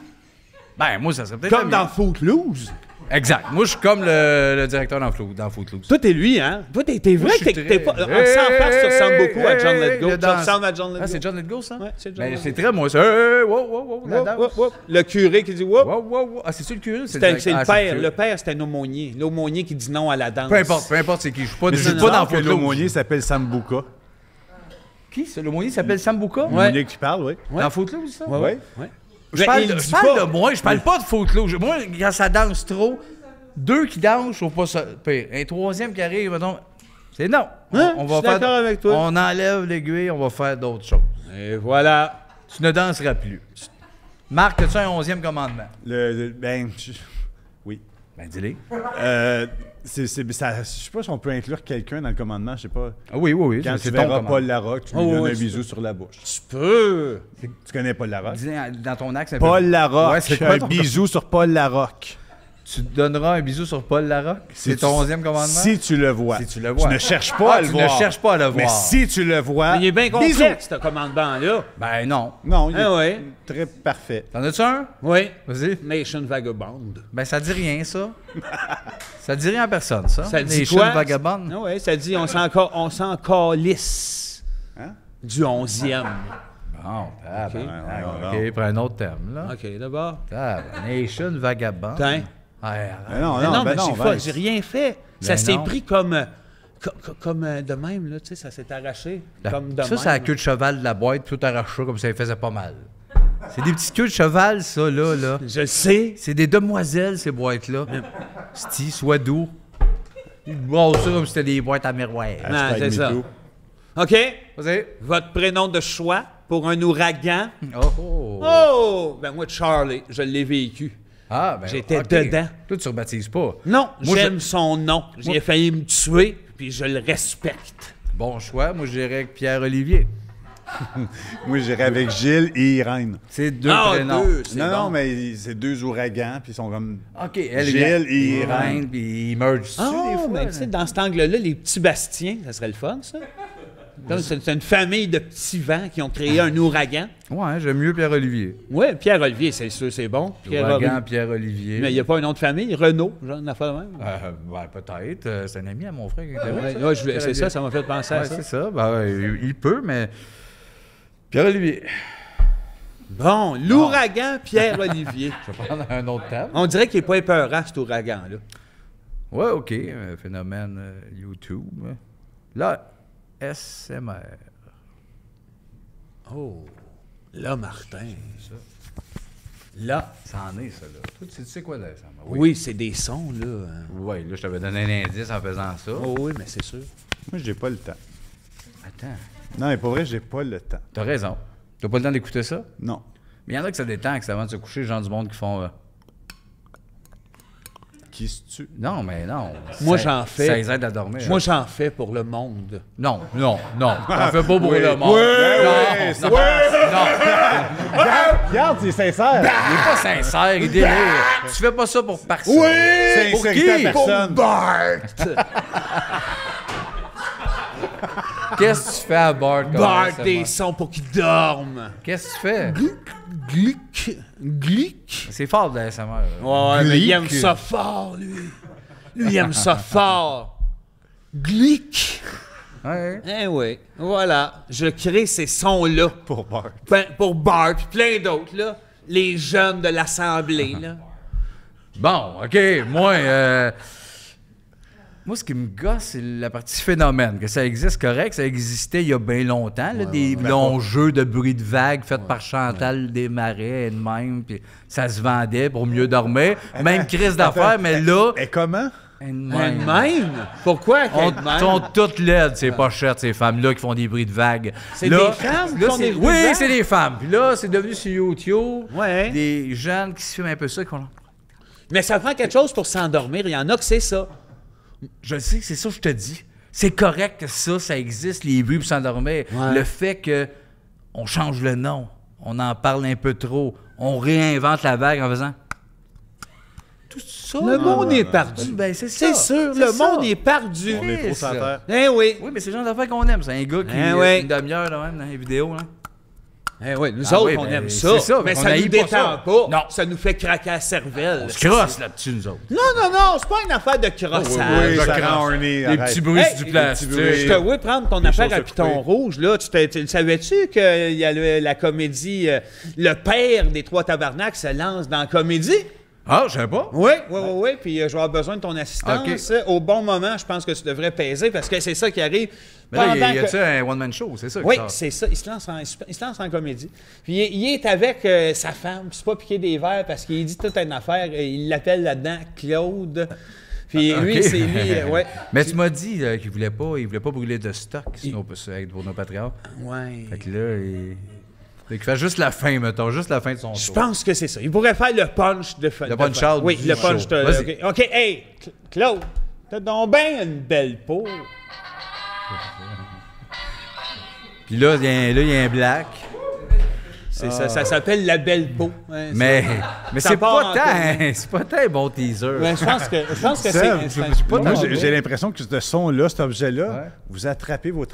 S3: Ben, moi, ça serait peut-être
S2: Comme
S3: le
S2: dans
S3: mieux.
S2: Footloose.
S3: Exact. Moi, je suis comme le directeur dans Footloose.
S2: Toi, t'es lui, hein? Toi, t'es
S3: Moi,
S2: vrai
S3: je
S2: que
S3: suis
S2: t'es pas.
S3: très-
S2: Sans face, tu ressembles beaucoup à John Letgo.
S3: le
S2: Tu ressembles à John Letgo.
S3: Ah, c'est John Letgo, ça?
S2: Ouais, c'est John
S3: Ben,
S2: Letgo.
S3: c'est très moi, ça. Hey, wow, la
S2: Whoop,
S3: danse.
S2: whoop, whoop. Le curé qui dit whoop.
S3: Wow. Ah, c'est-tu le curé?
S2: C'est le
S3: Ah,
S2: père.
S3: curé.
S2: Le père, c'était un aumônier. L'aumônier qui dit non à la danse.
S3: Peu importe c'est qui. Je suis pas,
S4: Mais
S3: je
S4: c'est
S3: suis
S4: pas
S3: pas dans
S4: que
S3: Footloose.
S4: l'aumônier s'appelle Sambuca.
S3: Qui, c'est l'aumônier s'appelle Sambuca?
S4: L'aumônier qui parle, oui.
S2: Ouais.
S3: Dans Footloose, ça?
S2: Ouais, ouais. ouais.
S3: Je parle,
S2: il
S3: de,
S2: dit
S3: je parle
S2: pas.
S3: de moi, je parle pas de Footloose. Moi, quand ça danse trop, 2 qui dansent, je trouve pas ça pire. Un 3e qui arrive, mettons, c'est non.
S2: Hein?
S3: On
S2: Je
S3: va
S2: suis
S3: faire.
S2: d'accord avec toi.
S3: On enlève l'aiguille, on va faire d'autres choses.
S2: Et voilà.
S3: Tu ne danseras plus. Marc, as-tu un 11e commandement?
S4: Ben, oui.
S3: Ben, dis-les.
S4: Je sais pas si on peut inclure quelqu'un dans le commandement, je sais pas.
S3: Ah oui, oui, oui.
S4: Quand
S3: c'est
S4: tu
S3: ton
S4: verras
S3: commandement.
S4: Paul Larocque, tu lui donnes un bisou sur la bouche.
S2: Tu peux.
S4: Tu connais Paul Larocque?
S3: Dis dans ton axe un
S4: Paul
S3: peu.
S4: Larocque.
S3: Ouais, c'est quoi
S4: un
S3: ton-
S4: bisou sur Paul Larocque.
S3: Tu donneras un bisou sur Paul Larocque? C'est ton 11e commandement?
S4: Si tu le vois.
S3: Si tu le vois.
S4: Tu ne cherches pas à le
S3: tu
S4: voir.
S3: ne cherches pas à le
S4: Mais
S3: voir.
S4: si tu le vois.
S2: Il est bien
S4: bisous.
S2: complexe, ce commandement-là.
S3: Ben non.
S4: Non, il est
S2: Ah ouais.
S4: très parfait.
S3: T'en as-tu un?
S2: Oui.
S3: Vas-y.
S2: Nation Vagabond.
S3: Ben ça dit rien, ça. Ça dit rien à personne, ça.
S2: Ça dit
S3: Nation
S2: quoi?
S3: Vagabond.
S2: Ah ouais, ça dit on s'en calisse.
S4: Hein?
S2: Du 11e.
S3: Bon,
S4: ouais,
S3: OK, prends un autre terme, là.
S2: OK, d'abord.
S3: Nation Vagabond.
S2: Tiens.
S3: Ouais,
S4: Ben non,
S2: Mais non, mais
S4: ben non,
S2: j'ai
S4: Vince.
S2: j'ai rien fait. Ça
S3: Ben
S2: s'est
S3: non.
S2: pris comme de même, là, tu sais, ça s'est arraché. Comme de
S3: ça,
S2: même.
S3: c'est la queue de cheval de la boîte, tout arraché comme ça, il faisait pas mal. C'est des petites queues de cheval, ça, là.
S2: Je le sais.
S3: C'est des demoiselles, ces boîtes-là. Sti, sois doux. Ils brossent ça comme si c'était des boîtes à miroir.
S2: Non,
S4: Hashtag
S2: c'est ça.
S4: MeToo.
S2: OK.
S3: Vas-y.
S2: Votre prénom de choix pour un ouragan.
S3: Oh.
S2: Oh! Ben moi, Charlie, je l'ai vécu.
S3: Ah, ben,
S2: J'étais
S3: ok.
S2: dedans.
S3: Toi, tu rebaptises pas.
S2: Non,
S3: Moi,
S2: j'aime son nom. J'ai failli me tuer, puis je le respecte.
S3: Bon choix. Moi, je dirais avec Pierre-Olivier.
S4: Moi, j'irais avec Gilles et Irène.
S3: C'est deux
S2: Ah,
S3: prénoms.
S2: deux, c'est
S4: Non,
S2: bon.
S4: non, mais c'est deux ouragans, puis ils sont comme.
S3: OK. Elle,
S4: Gilles et
S3: Irène,
S4: Irène.
S3: puis ils mergent dessus
S2: Ah,
S3: des fois.
S2: mais tu sais, dans cet angle-là, les petits Bastiens, ça serait le fun, ça. Donc, c'est une famille de petits vents qui ont créé un ouragan.
S3: Ouais, j'aime mieux Pierre-Olivier.
S2: Oui, Pierre-Olivier, c'est sûr, c'est bon.
S3: Ouragan, Pierre-Olivier.
S2: Mais il n'y a pas un nom de famille, Renaud, genre une affaire de même.
S3: Ouais, peut-être. C'est un ami à mon frère. qui était là,
S2: Ouais,
S3: ça.
S2: ouais, c'est ça, ça m'a fait penser à
S3: Ouais,
S2: ça.
S3: c'est ça. Ben, il peut, mais. Pierre-Olivier.
S2: Bon, l'ouragan Pierre-Olivier.
S3: Je vais prendre un autre thème.
S2: On dirait qu'il n'est pas épeurant, cet ouragan-là.
S3: Ouais, OK. Un phénomène YouTube. Là, SMR.
S2: Oh, là, Martin. Là,
S3: Ça en est, ça, là. Toi, tu sais quoi, là, SMR?
S2: oui, c'est des sons, là. hein.
S3: Oui, là, je t'avais donné un indice en faisant ça.
S2: Oh oui, mais c'est sûr.
S4: Moi, j'ai pas le temps.
S3: Attends.
S4: Non, mais pour vrai, j'ai pas le temps.
S3: T'as raison. T'as pas le temps d'écouter ça?
S4: Non.
S3: Mais il y en a que ça détend, que c'est avant de se coucher, les gens du monde qui font.
S4: Qui se tue?
S3: Non, mais non.
S2: Moi,
S3: Ça-
S2: j'en fais.
S3: Ça les aide à dormir.
S2: Moi, j'en fais pour le monde.
S3: Non. T'en fais pas pour
S4: Oui.
S3: le monde.
S4: oui,
S3: non, non.
S4: Regarde, c'est sincère.
S3: Il est pas sincère, il délire. Tu fais pas ça pour personne. Pour
S4: Sincérité
S3: qui?
S4: à personne.
S2: Bart!
S3: Qu'est-ce que tu fais à Bart? comme
S2: Bart,
S3: ça,
S2: des
S3: Bart?
S2: sons pour qu'il dorme.
S3: Qu'est-ce que tu fais?
S2: Glic. Glic.
S3: C'est fort de la SMR.
S2: Ouais, mais il aime
S4: Glic.
S2: ça fort, lui. Lui, il aime ça fort. Glic.
S3: Ouais.
S2: Eh oui, voilà. Je crée ces sons-là.
S4: Pour Bart.
S2: Ben, pour Bart, puis plein d'autres, là. Les jeunes de l'Assemblée, là.
S3: Bon, OK. Moi, ce qui me gosse, c'est la partie phénomène. Que ça existe, correct. Ça existait il y a bien longtemps. Là, des longs jeux de bruit de vagues faits par Chantal Desmarais elle même. Puis ça se vendait pour mieux dormir. Même crise d'affaires, mais là...
S4: Et comment?
S3: elle-même.
S2: Elle-même? Pourquoi
S3: On
S2: qu'elle-même?
S3: sont toutes laides, ces pochettes, ces femmes-là qui font des bruits de vagues.
S2: C'est
S3: Là-
S2: des femmes qui
S3: là,
S2: font des
S3: c'est-
S2: bruits de
S3: Oui,
S2: vagues?
S3: c'est des femmes. Puis là, c'est devenu sur YouTube.
S2: Ouais.
S3: Des jeunes qui se filment un peu ça. Qui font...
S2: Mais ça prend quelque chose pour s'endormir. Il y en a que c'est ça.
S3: Je le sais, c'est ça que je te dis. C'est correct que ça existe, les bruits pour s'endormir.
S2: Ouais.
S3: Le fait que on change le nom, on en parle un peu trop, on réinvente la vague en faisant... Tout ça...
S2: Le monde est perdu.
S3: Ben, c'est
S2: C'est
S3: ça.
S2: sûr,
S3: C'est
S2: le
S3: ça.
S2: monde est perdu.
S4: On est trop
S3: ça.
S4: sur la terre.
S2: Eh oui.
S3: Oui, mais c'est le genre d'affaires qu'on aime. C'est un gars qui...
S2: Eh oui.
S3: Une demi-heure, là, même, dans les vidéos, là.
S2: Eh oui, nous
S3: Ah
S2: autres,
S3: oui,
S2: on
S3: ben,
S2: aime
S3: c'est
S2: ça.
S3: ça,
S2: mais
S3: on
S2: ça
S3: haït
S2: nous
S3: pas
S2: détend
S3: ça.
S2: pas.
S3: Non.
S2: Ça nous fait craquer la cervelle.
S3: On se crosse là-dessus, nous autres.
S2: Non, c'est pas une affaire de crossage.
S4: Oui, ça
S3: crasse.
S4: rend horny,
S3: Des
S4: arrête.
S3: petits bruits
S2: Hey,
S3: du
S2: des
S3: plastique.
S4: petits bruits.
S2: Je te vois prendre ton affaire
S4: choses
S2: à
S4: à
S2: piton
S4: couper.
S2: rouge, là. Tu le savais-tu qu'il y a la comédie Le père des trois tabarnaks se lance dans la comédie?
S3: Ah, je sais pas.
S2: Oui. Puis je vais avoir besoin de ton assistance. Au bon moment, je pense que tu devrais peser parce que c'est ça qui arrive.
S3: Mais là,
S2: pendant
S3: y a-tu
S2: que-
S3: un one-man show? C'est ça qui
S2: Oui,
S3: sort.
S2: c'est ça. Il se lance en comédie. Puis il est avec sa femme. Puis c'est pas piquer des verres parce qu'il dit toute une affaire. Il l'appelle là-dedans Claude. Puis lui,
S3: OK.
S2: c'est lui. Ouais.
S3: Mais tu m'as dit qu'il voulait pas brûler de stock pour nos Patreons.
S2: Ouais.
S3: Fait que là, Fait qu'il fait juste la fin, mettons, juste la fin de son
S2: Je
S3: show.
S2: pense que c'est ça. Il pourrait faire le punch de fin.
S3: Le punch out
S2: Oui,
S3: du
S2: le punch
S3: show.
S2: de.
S3: Vas-y.
S2: OK, hey, Claude, t'as donc bien une belle peau.
S3: Puis là, il y a un black.
S2: C'est ça s'appelle la belle peau. Ouais,
S3: Mais
S2: Ça
S3: c'est
S2: part en
S3: c'est pas tant un bon teaser.
S2: ouais, je pense que
S4: Seb,
S2: c'est pas
S4: Moi,
S2: tant
S4: j'ai
S2: vrai.
S4: l'impression que ce son-là, cet objet-là,
S3: Ouais.
S4: vous attrapez vos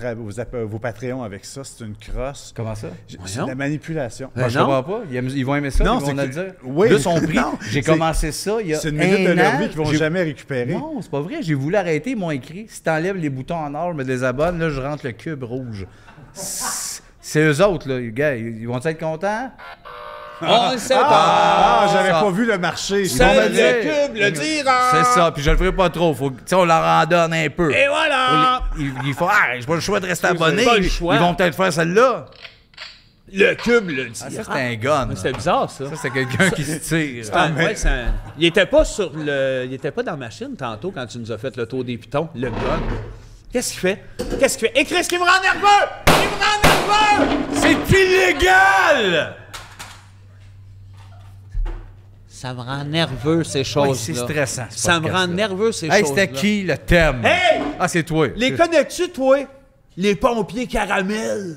S4: Patreons avec ça. C'est une crosse.
S3: Comment ça?
S4: C'est
S2: Voyons.
S4: de la manipulation.
S2: Ben
S3: Je
S2: non.
S3: comprends pas. Ils vont aimer ça,
S4: Non,
S3: ils vont
S4: c'est
S3: nous le
S4: que-
S3: dire.
S4: oui.
S3: Là, son prix,
S4: Non,
S3: j'ai
S4: c'est-
S3: commencé ça il y a
S4: C'est une minute de leur
S3: an.
S4: vie qu'ils vont jamais récupérer.
S3: Non, c'est pas vrai. J'ai voulu arrêter, ils m'ont écrit. Si t'enlèves les boutons en or, je me désabonne, là, je rentre le cube rouge. C'est eux autres, là, les gars. Ils vont être contents?
S2: On ne sait pas.
S4: Ah, j'avais
S3: ça.
S4: pas vu le marché. Ils vont
S2: Seul
S4: me
S2: le
S4: dire.
S2: cube le dira.
S3: C'est ça, puis je le ferai pas trop. Faut, on leur en donne un peu.
S2: Et voilà.
S3: Il faut, j'ai pas le choix de rester abonné.
S2: pas le
S3: Ils
S2: choix.
S3: vont peut-être faire celle-là.
S2: Le cube le
S3: Ah,
S2: dira.
S3: ça, c'est un gun.
S2: C'est bizarre, ça.
S3: Ça, c'est quelqu'un qui se tire.
S2: Ouais, il était pas il était pas dans la machine tantôt quand tu nous as fait le tour des pitons, le gun. Qu'est-ce qu'il fait? Et Chris, qui me rend nerveux! Il me rend nerveux!
S3: C'est illégal!
S2: Ça me rend nerveux, ces
S3: Oui,
S2: choses-là.
S3: c'est stressant. ce
S2: Ça me
S3: podcast-là.
S2: rend nerveux, ces
S3: Hey,
S2: choses-là.
S3: c'était qui le thème?
S2: Hey!
S3: Ah, c'est toi.
S2: Les connais-tu, toi? Les pompiers caramel?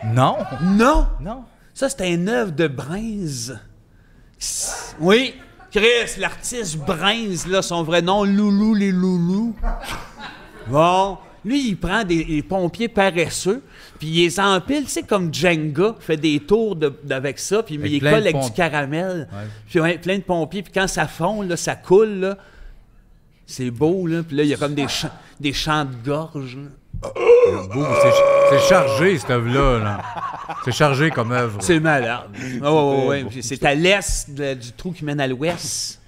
S3: Non.
S2: Non?
S3: Non.
S2: Ça, c'est un œuvre de Braise. Oui, Chris, l'artiste Braise, là, son vrai nom, Loulou les Loulous. Bon, lui, il prend des pompiers paresseux, puis il les empile, tu sais, comme Jenga, fait des tours avec ça, puis il les
S3: plein
S2: colle
S3: de
S2: avec du
S3: pompiers.
S2: caramel.
S3: Ouais.
S2: Puis ouais, plein de pompiers, puis quand ça fond, là, ça coule, là, c'est beau, là, puis là, il y a comme des chants de gorge, là.
S3: C'est chargé, cette œuvre-là. Là. C'est chargé comme œuvre.
S2: C'est malade. Oh, ouais. Puis c'est à l'est du trou qui mène à l'ouest.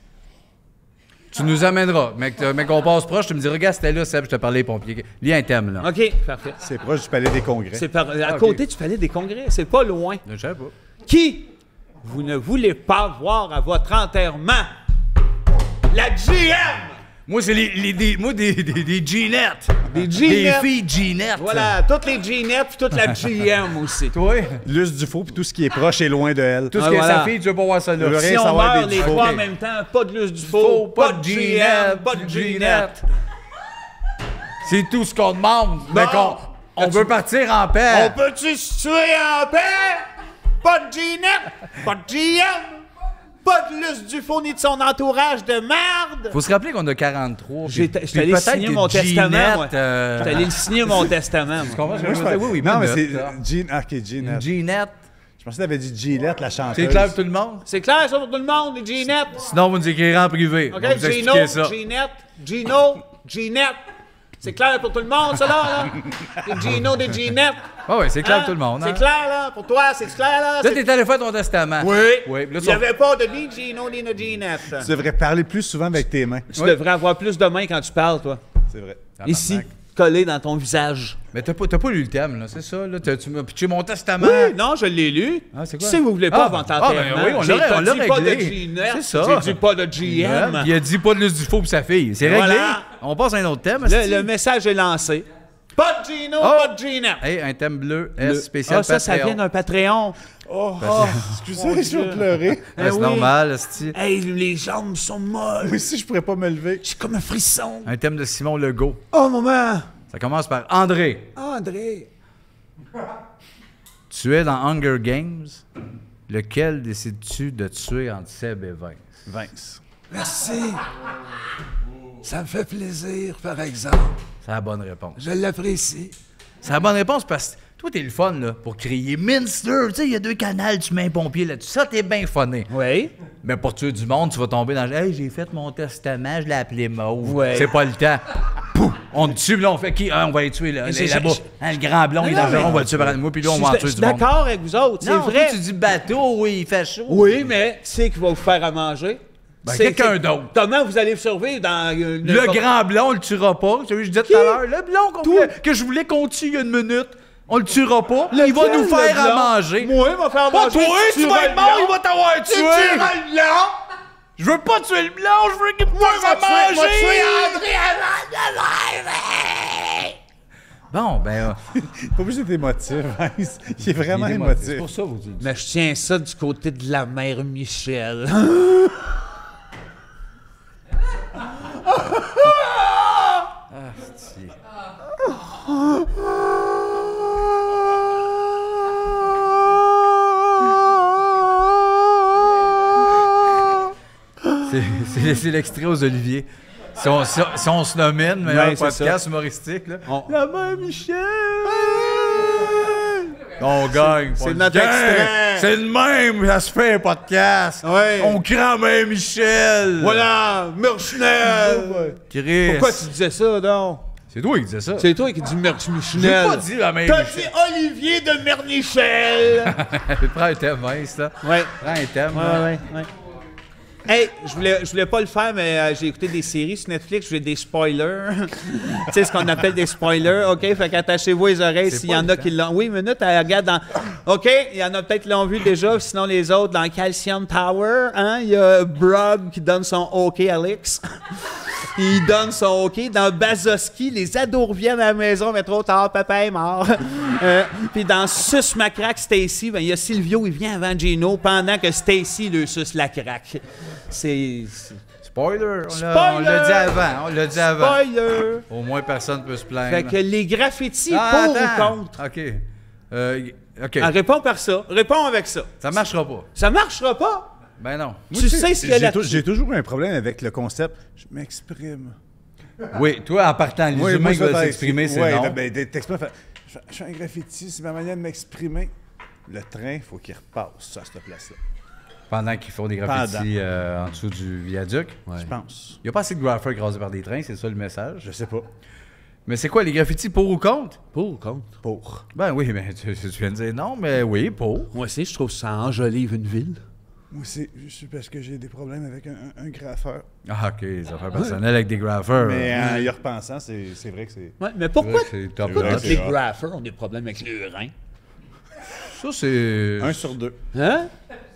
S3: Tu nous amèneras. Mais qu'on passe proche, tu me dis, regarde, c'était là, Seb, je te parlais des pompiers. Il y a un thème, là.
S2: OK, parfait.
S4: C'est proche du Palais des Congrès.
S2: C'est à
S3: ok.
S2: côté du palais des congrès, c'est pas loin.
S3: Je sais pas.
S2: Qui vous ne voulez pas voir à votre enterrement? La GM!
S3: Moi, c'est des Ginettes.
S2: Des Ginettes.
S3: Des filles Ginettes.
S2: Voilà, toutes les Ginettes puis toute la GM aussi.
S3: Toi,
S4: Luce Dufault, puis tout ce qui est proche et loin de elle.
S3: tout ce
S2: Ah,
S3: que
S2: voilà.
S3: sa fille, tu veux pas voir ça
S4: Je veux
S3: là.
S4: rien
S2: Si on
S4: savoir
S2: meurt
S4: des
S2: les
S4: Dufault.
S2: trois en
S3: Ok.
S2: même temps, pas de Luce Dufault, pas de GM, pas de Ginette.
S3: C'est tout ce qu'on demande.
S2: Bon.
S3: On veut partir en
S2: On
S3: paix.
S2: peut-tu se tuer en paix? Pas de Ginette, pas de GM, pas de Luce Dufault ni de son entourage de merde.
S3: Faut se rappeler qu'on a 43.
S2: J'étais allé signer mon testament, moi. J'étais allé le signer mon testament, moi.
S3: Comment je veux dire? Oui,
S4: Non, mais
S3: minute,
S4: c'est
S3: là.
S4: Ginette.
S3: Une Ginette.
S4: Je pensais que t'avais dit Gillette, la chanteuse.
S3: C'est clair pour tout le monde?
S2: C'est clair ça pour tout le monde, les Ginettes?
S3: Sinon, vous nous écrirez en privé.
S2: OK,
S3: On va vous
S2: Gino,
S3: expliquer ça.
S2: Ginette, Gino, Ginette. C'est clair pour tout le monde, ça, là? Des Gino, des Ginettes.
S3: Ah oui, c'est clair
S2: Hein?
S3: pour tout le monde.
S2: C'est
S3: Hein?
S2: clair, là? Pour toi, c'est clair, là?
S3: Là, t'es allé faire ton testament.
S2: Oui.
S3: Oui. Là,
S2: Il n'y avait pas de ni Gino, ni de Ginette.
S4: Tu devrais parler plus souvent avec tes mains.
S2: Tu devrais avoir plus de mains quand tu parles, toi.
S4: C'est vrai.
S2: Ici, collé dans ton visage.
S3: Mais t'as pas lu le thème, là, c'est ça? Là, tu m'as pitché mon testament.
S2: Oui, non, je l'ai lu.
S3: Ah, c'est
S2: Qui
S3: quoi?
S2: c'est que vous voulez pas
S3: Ah,
S2: avant
S3: ah,
S2: t'enterrement?
S3: ben oui, on
S2: J'ai
S3: l'a
S2: pas dit pas de
S3: réglé.
S2: Ginette.
S3: C'est ça.
S2: J'ai dit pas de GM.
S3: Il a dit pas de Luce Dufault pour sa fille. C'est réglé.
S2: Voilà.
S3: On passe à un autre thème.
S2: Le message est lancé. Pas de Gino,
S3: Oh!
S2: pas de Ginette.
S3: Hey, un thème bleu, S spécial
S2: Ah, ça
S3: Patreon.
S2: vient d'un Patreon.
S4: Excusez, je vais pleurer.
S3: Ouais,
S2: Eh
S3: c'est
S2: oui.
S3: normal, esti.
S2: Hey, les jambes sont molles.
S4: Moi aussi, je pourrais pas me lever.
S2: J'ai comme un frisson.
S3: Un thème de Simon Legault.
S2: Oh, maman.
S3: Ça commence par André.
S2: André.
S3: Tu es dans Hunger Games. Lequel décides-tu de tuer entre Seb et Vince?
S4: Vince.
S2: Merci. Ça me fait plaisir, par exemple.
S3: C'est la bonne réponse.
S2: Je l'apprécie.
S3: C'est la bonne réponse parce que toi, t'es le fun, là, pour crier Minster. Tu sais, il y a 2 canals, tu mets un pompier là-dessus. Ça, t'es bien funné.
S2: Oui.
S3: Mais pour tuer du monde, tu vas tomber dans hey, j'ai fait mon testament, je l'ai appelé Mauve.
S2: Ouais.
S3: C'est pas le temps. Pouf! On te tue, puis là, on fait qui? Ah, on va les tuer, là.
S2: J'ai-
S3: Là-bas. Hein, le grand blond, il est
S2: Non,
S3: dangereux,
S2: mais-
S3: on va le tuer par moi, puis là, on va en
S2: Je
S3: tuer
S2: suis
S3: du monde.
S2: d'accord avec vous autres, c'est
S3: Non,
S2: vrai.
S3: toi, tu dis bateau, oui, il fait chaud.
S2: Oui, mais qui c'est qui va vous faire à manger?
S3: Ben,
S2: C'est-
S3: quelqu'un d'autre.
S2: Comment vous allez survivre dans...
S3: Le grand blond, on le tuera pas. Tu sais, je disais tout à l'heure, le blond
S2: Toi.
S3: que je voulais qu'on tue il y a une minute, on le tuera pas. Il va
S2: Lequel,
S3: nous faire
S2: le
S3: à
S2: blanc?
S3: manger.
S2: Moi, il va faire
S3: Pas
S2: manger.
S3: toi, tu vas être mort, il va t'avoir
S2: Tu
S3: tué.
S2: tueras le blanc.
S3: Je veux pas tuer le blanc, je veux qu'il me fasse à
S2: Va tuer
S3: manger.
S2: André avant de manger.
S3: Bon, ben...
S4: Pas obligé d'être émotif. Il est vraiment
S3: C'est
S4: émotif.
S3: pour ça, vous dites.
S2: Mais je tiens ça du côté de la mère Michel.
S3: C'est l'extrait aux Oliviers. Si on se nomine, mais un
S2: c'est
S3: podcast humoristique, là.
S2: La mère Michel!
S3: On gagne.
S2: c'est notre extrait.
S3: C'est le même, ça se fait un podcast.
S2: Ouais.
S3: On crame un Michel.
S2: Voilà, Merchnel!
S3: Chris.
S2: Pourquoi tu disais ça, donc?
S3: C'est toi qui disais ça.
S2: C'est toi qui dis Merchnel.
S3: J'ai pas dit la même.
S2: T'as dit Olivier de Mernichel!
S3: Prends un thème mince, là.
S2: Ouais.
S3: Prends un thème. là.
S2: Ouais. Hey, je voulais pas le faire, mais j'ai écouté des séries sur Netflix, j'ai des spoilers. Tu sais ce qu'on appelle des spoilers, OK? Fait qu'attachez-vous les oreilles s'il y en a qui l'ont. Oui, minute, elle regarde dans... OK, il y en a peut-être qui l'ont vu déjà, sinon les autres, dans Calcium Tower, hein? Il y a Brob qui donne son OK à Alex. Il donne son OK. Dans Bazoski, les ados reviennent à la maison, mais trop tard, papa est mort. Puis dans Sus ma craque Stacy, ben il y a Silvio, il vient avant Gino pendant que Stacy le suce la craque. C'est...
S3: Spoiler. On
S2: Spoiler!
S3: l'a dit avant. On l'a dit avant.
S2: Spoiler!
S3: Au moins, personne ne peut se plaindre.
S2: Fait que les graffitis,
S3: Ah,
S2: pour
S3: attends.
S2: ou contre?
S3: OK. OK.
S2: Ah, réponds par ça. Réponds avec ça.
S3: Ça marchera pas.
S2: Ça marchera pas?
S3: Ben non.
S2: Tu sais ce qu'il y a là-dessus.
S4: J'ai toujours un problème avec le concept. Je m'exprime.
S3: Oui, toi, en partant, les
S4: Oui,
S3: humains
S4: moi,
S3: qui
S4: ça,
S3: veulent
S4: ben,
S3: s'exprimer, c'est
S4: ouais,
S3: non.
S4: ben, t'exprimes, je fais un graffiti, c'est ma manière de m'exprimer. Le train, il faut qu'il repasse à cette place-là.
S3: Pendant qu'ils font des graffitis en dessous du viaduc.
S4: Je pense.
S3: Il n'y a pas assez de graffeurs écrasés par des trains, c'est ça le message.
S4: Je sais pas.
S3: Mais c'est quoi, les graffitis pour ou contre?
S2: Pour ou contre?
S4: Pour.
S3: Ben oui, mais tu viens de dire non, mais oui, pour.
S2: Moi aussi, je trouve que ça enjolive une ville.
S4: Moi, c'est parce que j'ai des problèmes avec un graffeur.
S3: Ah, OK, les affaires personnelles avec des graffeurs.
S4: Mais en y repensant, c'est vrai que c'est...
S2: Ouais, mais pourquoi,
S3: C'est top.
S2: pourquoi
S4: vrai,
S2: tous les
S4: c'est hot.
S2: graffeurs ont des problèmes avec le rein?
S3: Ça, c'est...
S4: 1 sur 2.
S2: Hein?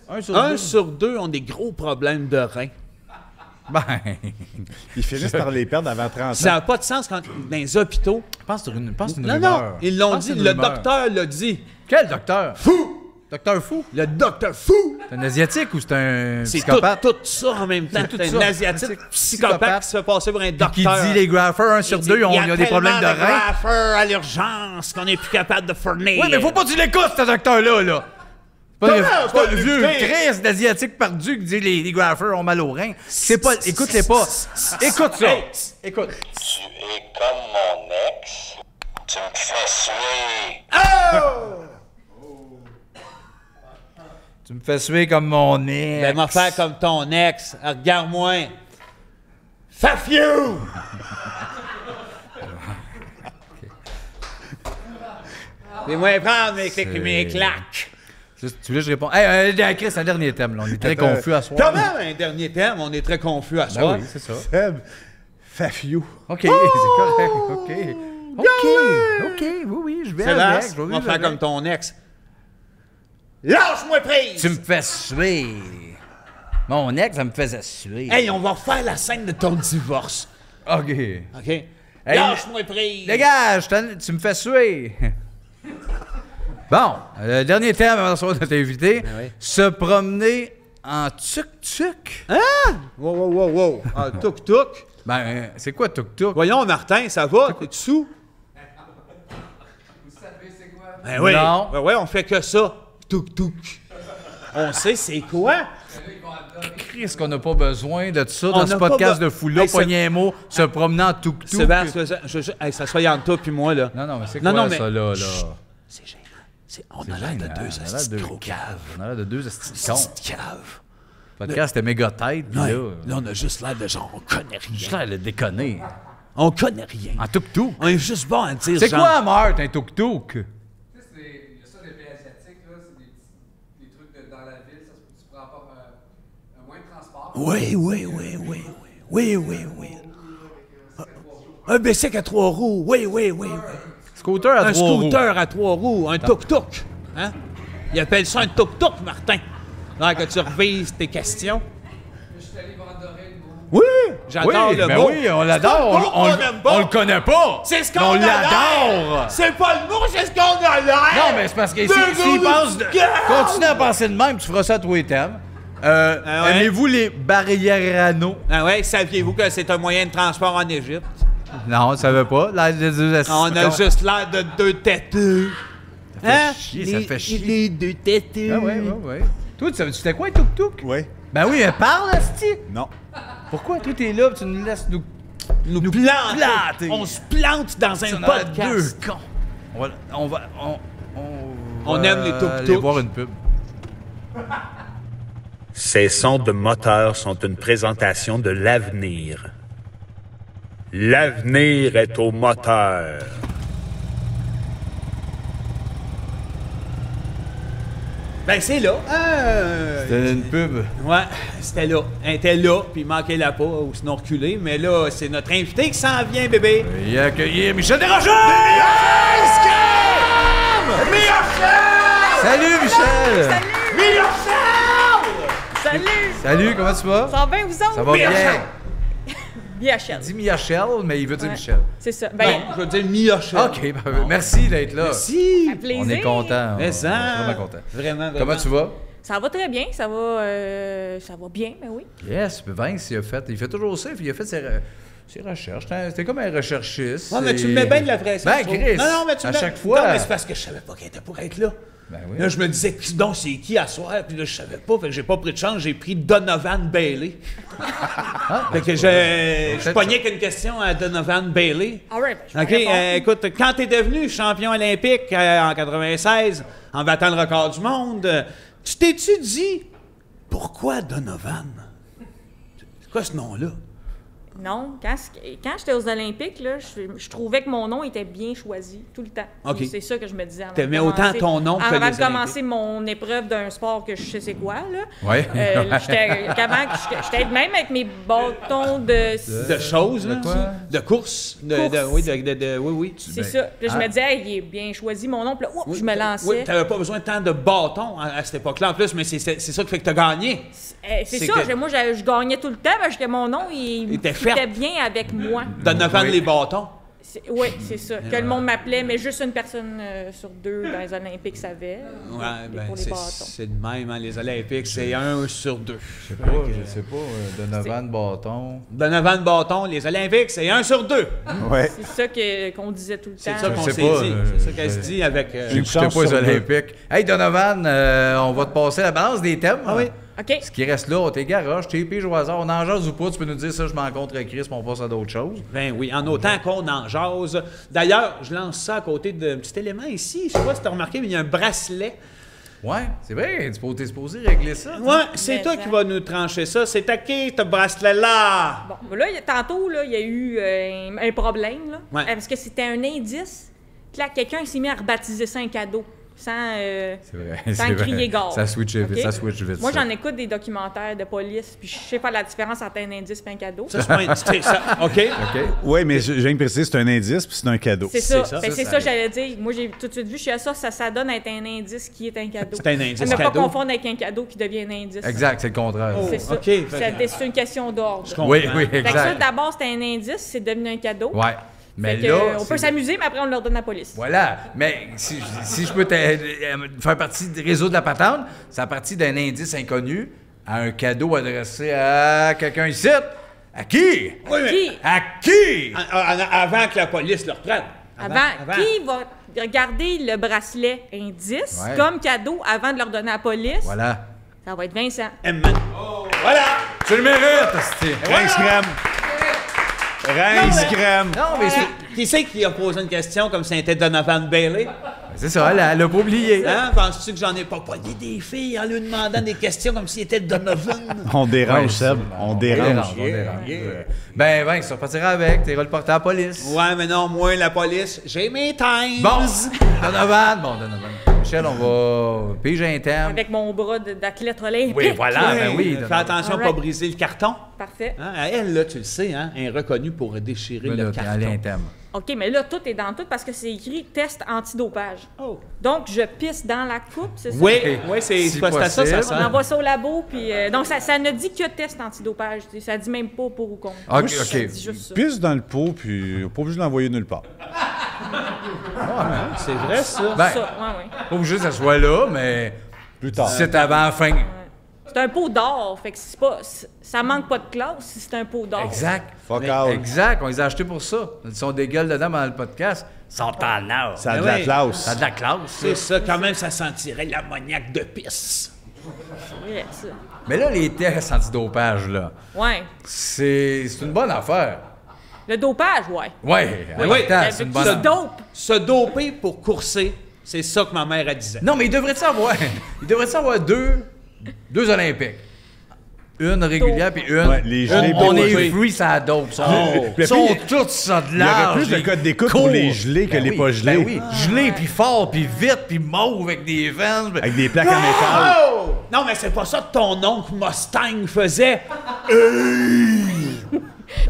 S3: Un sur
S2: Un
S3: deux.
S2: sur deux ont des gros problèmes de rein.
S3: Ben,
S4: Ils finissent par les perdre avant 30
S2: Ça
S4: ans.
S2: n'a pas de sens quand dans les hôpitaux.
S3: pense que c'est une
S2: Non,
S3: rumeur.
S2: non, ils l'ont
S3: Pense
S2: dit,
S3: que c'est
S2: le
S3: une rumeur.
S2: docteur l'a dit.
S3: Quel docteur?
S2: Fou!
S3: Docteur fou?
S2: Le docteur fou!
S3: C'est un asiatique ou c'est un
S2: C'est
S3: psychopathe?
S2: tout ça en même temps.
S3: C'est tout
S2: C'est
S3: ça.
S2: un asiatique
S3: Psychopathe.
S2: psychopathe qui se fait passer pour un
S3: Qui
S2: docteur.
S3: dit les graffeurs, un sur deux, ils ont des problèmes de
S2: Il y a tellement
S3: rein.
S2: graffeurs à l'urgence qu'on n'est plus capable de fournir.
S3: Oui, mais faut pas que tu l'écoutes, ce docteur-là, là! C'est
S2: Comment
S3: pas
S2: pas
S3: le vieux
S2: l'écouter?
S3: Chris d'asiatique perdu qui dit les graffeurs ont mal aux reins. C'est pas... Écoute-les pas. Écoute ça.
S2: Hey.
S3: Écoute.
S6: Tu es comme mon ex. Tu me fais suer.
S3: Tu me fais suer comme mon ex.
S2: Ben, m'a faire comme ton ex. Regarde-moi. Fafiou! Fais-moi prendre mes claques.
S3: Tu veux que je réponds? Hey, Chris, un dernier thème, là. On est très confus à soir.
S2: Quand même, un dernier thème, on est très confus à
S3: Ben
S2: soi.
S3: oui, c'est ça.
S4: Seb, Fafiou.
S3: OK, c'est correct. OK. OK, oui, je vais avec.
S2: Sébastien,
S3: Je vais
S2: on va
S3: vivre
S2: faire
S3: avec.
S2: comme ton ex. Lâche-moi prise!
S3: Tu me fais suer. Mon ex, ça me faisait suer.
S2: Hey, on va refaire la scène de ton divorce.
S3: OK.
S2: OK? Lâche-moi prise!
S3: Dégage, tu me fais suer. Bon, le dernier thème avant de recevoir notre invité.
S2: oui.
S3: Se promener en tuk-tuk.
S2: Wow. Ah, tuk-tuk.
S3: Ben, c'est quoi tuk-tuk?
S2: Voyons, Martin, ça va? T'es sous? Vous savez c'est quoi? Ben oui.
S3: Non.
S2: Ben ouais, on fait que ça. Tuk-tuk. On sait c'est quoi?
S3: Qu'est-ce qu'on n'a pas besoin de ça
S2: On
S3: dans ce
S2: n'a pas
S3: podcast
S2: be-
S3: de fou-là?
S2: Hey,
S3: Pognez un mot, se promener en tuk-tuk.
S2: Sébastien, hey, ça soit entre toi puis moi, là.
S3: Non, mais c'est
S2: Non,
S3: quoi
S2: non, mais-
S3: ça, là?
S2: C'est gênant. On a l'air de deux
S3: On a l'air
S2: hosties de
S3: de
S2: gros caves.
S3: On a l'air de deux estis cons.
S2: Hosties de caves.
S3: Le podcast, c'était méga tête, puis
S2: Ouais.
S3: là,
S2: Là, on a juste l'air de genre, on connaît
S3: juste
S2: rien.
S3: l'air de déconner.
S2: On connaît rien.
S3: En tuk-tuk.
S2: On est juste bon à dire
S3: C'est
S2: genre...
S3: quoi, Marthe, un tuk-tuk?
S7: Il y a ça des pays asiatiques, là, c'est des trucs dans la ville, ça, tu prends pas un moyen de transport.
S2: Oui. Un bicycle à 3 roues, oui.
S3: Scooter à
S2: Un
S3: 3 roues.
S2: scooter à 3 roues, un tuk-tuk. Hein? Ils appellent ça un tuk-tuk, Martin. Alors que tu revises tes questions.
S7: Je suis allé vendre d'oreilles,
S2: Oui, j'adore
S3: Oui,
S2: le
S3: ben
S2: mot.
S3: oui, on
S2: C'est
S3: l'adore.
S2: pas le mot qu'on aime pas.
S3: On le connaît pas.
S2: C'est ce qu'on
S3: On
S2: a l'air.
S3: l'adore.
S2: C'est pas le mot, c'est ce qu'on a l'air.
S3: Non, mais c'est parce que
S2: Le
S3: s'il
S2: gars
S3: pense...
S2: du gars.
S3: Continue à penser de même, tu feras ça à tous les thèmes.
S2: ouais.
S3: Aimez-vous les barriérano?
S2: Ah ouais, saviez-vous que c'est un moyen de transport en Égypte?
S3: Non, on ne savait pas.
S2: On a juste l'air de deux têteux.
S3: Ça fait chier, ça fait chier.
S2: Les deux têteux.
S3: Ah ouais. Toi, tu savais-tu c'était quoi, tuk-tuk?
S4: Oui.
S3: Ben oui, mais parle, asti!
S4: Non.
S3: Pourquoi toi, t'es là, tu nous laisses nous
S2: Planter. On se plante dans un
S3: on a
S2: podcast.
S3: deux cons.
S2: On aime les tuk-tuk.
S3: aller voir une pub.
S8: Ces sons de moteur sont une présentation de l'avenir. L'avenir est au moteur.
S2: Ben c'est là.
S3: C'était une pub.
S2: Ouais, c'était là. Elle était là, puis il manquait la pas, ou sinon reculé. Mais là, c'est notre invité qui s'en vient, bébé.
S3: Il a accueilli Michel Desrochers! Salut, Michel!
S9: Salut!
S3: Salut, comment tu vas?
S9: Ça va bien, vous autres?
S3: Ça va bien.
S9: Michel.
S3: Dis Michel, mais il veut dire
S9: Ouais.
S3: Michel.
S9: C'est ça.
S2: Non,
S9: Ben,
S2: je veux dire Miochel.
S3: OK, ben, merci d'être là.
S2: Si.
S9: à plaisir.
S3: On est content.
S2: Mais
S3: On est
S2: ça.
S3: vraiment content.
S2: Vraiment.
S3: Comment tu vas?
S9: Ça va très bien. Ça va bien, mais oui.
S3: Yes, puis Vince, il fait toujours ça. Il a fait ses recherches. C'était comme un recherchiste.
S2: Ouais, mais tu me mets bien de la pression.
S3: Ben,
S2: je trouve.
S3: Chris,
S2: Non, mais tu
S3: à
S2: me mets-
S3: chaque fois.
S2: Non, mais c'est parce que je savais pas qu'elle était pour être là.
S3: Ben oui.
S2: Là, je me disais, donc, c'est qui à soir? Puis là, je savais pas. Fait que j'ai pas pris de chance. J'ai pris Donovan Bailey. Fait que je pognais qu'une question à Donovan Bailey.
S9: All right. Ben, je
S2: OK,
S9: vais répondre.
S2: écoute, quand t'es devenu champion olympique en 96, en battant le record du monde, tu t'es-tu dit, pourquoi Donovan? C'est quoi ce nom-là?
S9: Non, quand j'étais aux Olympiques, là, je trouvais que mon nom était bien choisi tout le temps.
S2: OK.
S9: C'est ça que je me disais avant.
S2: T'aimais
S9: de commencer-
S2: autant ton nom que
S9: avant
S2: les
S9: de commencer mon épreuve d'un sport que je sais c'est quoi, là.
S3: Ouais.
S9: J'étais même avec mes bâtons de...
S2: De choses, là?
S3: quoi?
S2: De course?
S9: Course.
S2: Oui.
S9: C'est ça. Puis là, je me disais, hey, il est bien choisi mon nom. Puis là, oups, je me lançais.
S2: Oui, t'avais pas besoin tant de bâtons à cette époque-là, en plus, mais c'est ça qui fait que t'as gagné.
S9: C'est
S2: C'est
S9: ça.
S2: que-
S9: Moi, je gagnais tout le temps parce que mon nom, il
S2: était
S9: fitait
S2: fait.
S9: bien avec moi.
S2: Donovan
S3: Oui.
S2: les bâtons.
S9: Oui, c'est ça. Que le monde m'appelait, mais juste une personne sur deux dans les Olympiques savait.
S2: Ouais, ben,
S9: pour les bâtons.
S2: c'est de même, hein, les Olympiques, c'est 1 sur 2.
S3: Je sais pas, Donovan Bâton.
S2: Donovan Bâton, les Olympiques, c'est 1 sur 2.
S4: Ouais.
S9: C'est ça qu'on disait tout le temps.
S2: C'est ça qu'on
S3: sais
S2: s'est
S3: pas,
S2: dit. C'est ça qu'elle se dit avec.
S3: J'écoutais
S4: chance
S3: pas les
S4: sur deux.
S3: Olympiques. Hey, Donovan, on va te passer la balance des thèmes.
S2: Ah oui.
S9: OK.
S3: Ce qui reste là, t'es garoche, t'es pige au hasard, on en jase ou pas, tu peux nous dire ça, je m'encontre avec Chris, puis on passe à d'autres choses.
S2: Ben oui, en autant qu'on en jase. D'ailleurs, je lance ça à côté d'un petit élément ici. Je sais pas si tu as remarqué, mais il y a un bracelet.
S3: Ouais, c'est vrai, t'es supposé régler ça.
S2: Ouais, c'est
S9: Mais
S2: toi
S9: ça.
S2: qui vas nous trancher ça. C'est à qui, ce bracelet-là?
S9: Bon, là, tantôt, là, il y a eu un problème. Là,
S2: Ouais.
S9: parce que c'était un indice. Puis là, quelqu'un s'est mis à rebaptiser ça un cadeau. Sans
S3: C'est vrai,
S9: sans
S3: c'est
S9: crier
S3: vrai.
S9: gare.
S3: Ça switch vite,
S9: OK?
S3: ça switch vite.
S9: Moi,
S3: ça.
S9: j'en écoute des documentaires de police, puis je sais pas la différence entre un indice et un cadeau.
S2: Ça, c'est pas un- c'est ça. OK?
S3: OK.
S4: Oui, mais je viens de préciser, c'est un indice puis c'est un cadeau.
S9: C'est ça.
S2: ça.
S9: Ben,
S3: Ça,
S9: c'est
S3: ça
S9: ça,
S3: arrive.
S9: j'allais dire. Moi, j'ai tout de suite vu, je suis à ça donne à être un indice qui est un cadeau.
S2: C'est un indice
S9: À ne pas
S2: cadeau.
S9: confondre avec un cadeau qui devient un indice.
S3: Exact, c'est le contraire.
S2: Oh.
S9: C'est ça.
S2: OK, fait que-
S9: C'est une question d'ordre.
S2: Je comprends.
S3: Oui, oui,
S9: Fait que ça,
S3: exact.
S9: d'abord, c'était un indice, c'est devenu un cadeau.
S3: Ouais. Mais
S9: Fait que,
S3: là,
S9: on peut
S3: c'est-
S9: s'amuser, mais après, on le redonne à la police.
S3: Voilà. Mais si je peux faire partie du réseau de la patente, c'est à partir d'un indice inconnu à un cadeau adressé à quelqu'un ici. À qui?
S2: Oui, mais
S9: Qui?
S3: À qui?
S2: avant que la police le reprenne.
S9: Qui va regarder le bracelet indice
S3: Ouais.
S9: comme cadeau avant de le redonner à la police?
S3: Voilà.
S9: Ça va être Vincent.
S2: Emman. Voilà!
S3: Tu le mérites, hostie.
S4: Rince crème. Rince crème.
S3: Non, mais c'est-
S2: Qui c'est qui a posé une question comme si c'était Donovan Bailey?
S3: c'est ça, elle a pas oublié.
S2: Hein? Penses-tu que j'en ai pas pogné des filles en lui demandant des questions comme s'il était Donovan?
S4: On dérange,
S3: Ouais,
S4: Seb. On dérange.
S3: on dérange. Ben, Vince, tu repartiras avec, t'es reporté à la police.
S2: Ouais, mais non, moi, la police, j'ai mes times.
S3: Bon, Donovan. Michel, on va piger un thème.
S9: Avec mon bras d'athlète olympique.
S3: Oui, voilà, ben oui.
S2: Fais attention à
S9: Alright.
S2: pas briser le carton.
S9: Parfait.
S2: Hein? Elle, là, tu le sais, hein, elle est reconnue pour déchirer
S3: Là,
S2: le
S3: t'es allé un
S2: carton.
S3: thème.
S9: OK, mais là, tout est dans tout parce que c'est écrit test antidopage.
S2: Oh.
S9: Donc, je pisse dans la coupe, c'est ça?
S2: Oui, c'est
S3: Si
S2: pas à ça, ça
S3: possible.
S2: sert.
S9: On envoie ça au labo, puis... donc, ça ne dit que test antidopage. Ça dit même pas pour ou contre.
S3: OK,
S9: Ça
S3: OK.
S9: dit juste ça.
S4: Pisse dans le pot, puis pas obligé de l'envoyer nulle part.
S2: C'est vrai, ça.
S3: Ben,
S9: Ça, ouais.
S3: pas obligé que ça soit là, mais
S4: Plus tard.
S3: si c'est avant la fin.
S9: C'est un pot d'or, fait que c'est pas... Ça manque pas de classe si c'est un pot d'or.
S3: Exact.
S4: Fuck out.
S3: Exact, on les a achetés pour ça. Ils sont des gueules dedans dans le podcast. Ils sont en or.
S4: Ça a de
S2: Ben
S4: la
S2: oui.
S4: classe.
S3: Ça a de la classe.
S2: C'est ça, quand même, ça sentirait l'ammoniaque de pisse.
S9: Ouais, ça.
S3: Mais là, les tests antidopage, là,
S9: Ouais.
S3: c'est une bonne affaire.
S9: Le dopage, ouais.
S3: Ouais,
S2: Oui,
S3: oui,
S2: oui.
S3: c'est une bonne
S9: Se
S3: affaire.
S9: dope.
S2: Se doper pour courser, c'est ça que ma mère, elle disait.
S3: Non, mais il devrait avoir deux Olympiques. Une régulière puis une.
S4: Ouais, les gelés
S3: on
S4: puis
S3: est
S2: les-
S3: free, ça dope.
S4: Puis
S3: Ils sont tous ça de
S4: Il y aurait
S3: large.
S4: plus de
S3: ils
S4: code d'écoute pour
S3: courent.
S4: les gelés que
S3: Ben
S4: les
S3: oui,
S4: pas gelés.
S3: Ben oui, gelés puis fort puis vite puis mauve avec des vents.
S4: Avec des plaques en métal.
S2: Oh! Non, mais c'est pas ça que ton oncle Mustang faisait.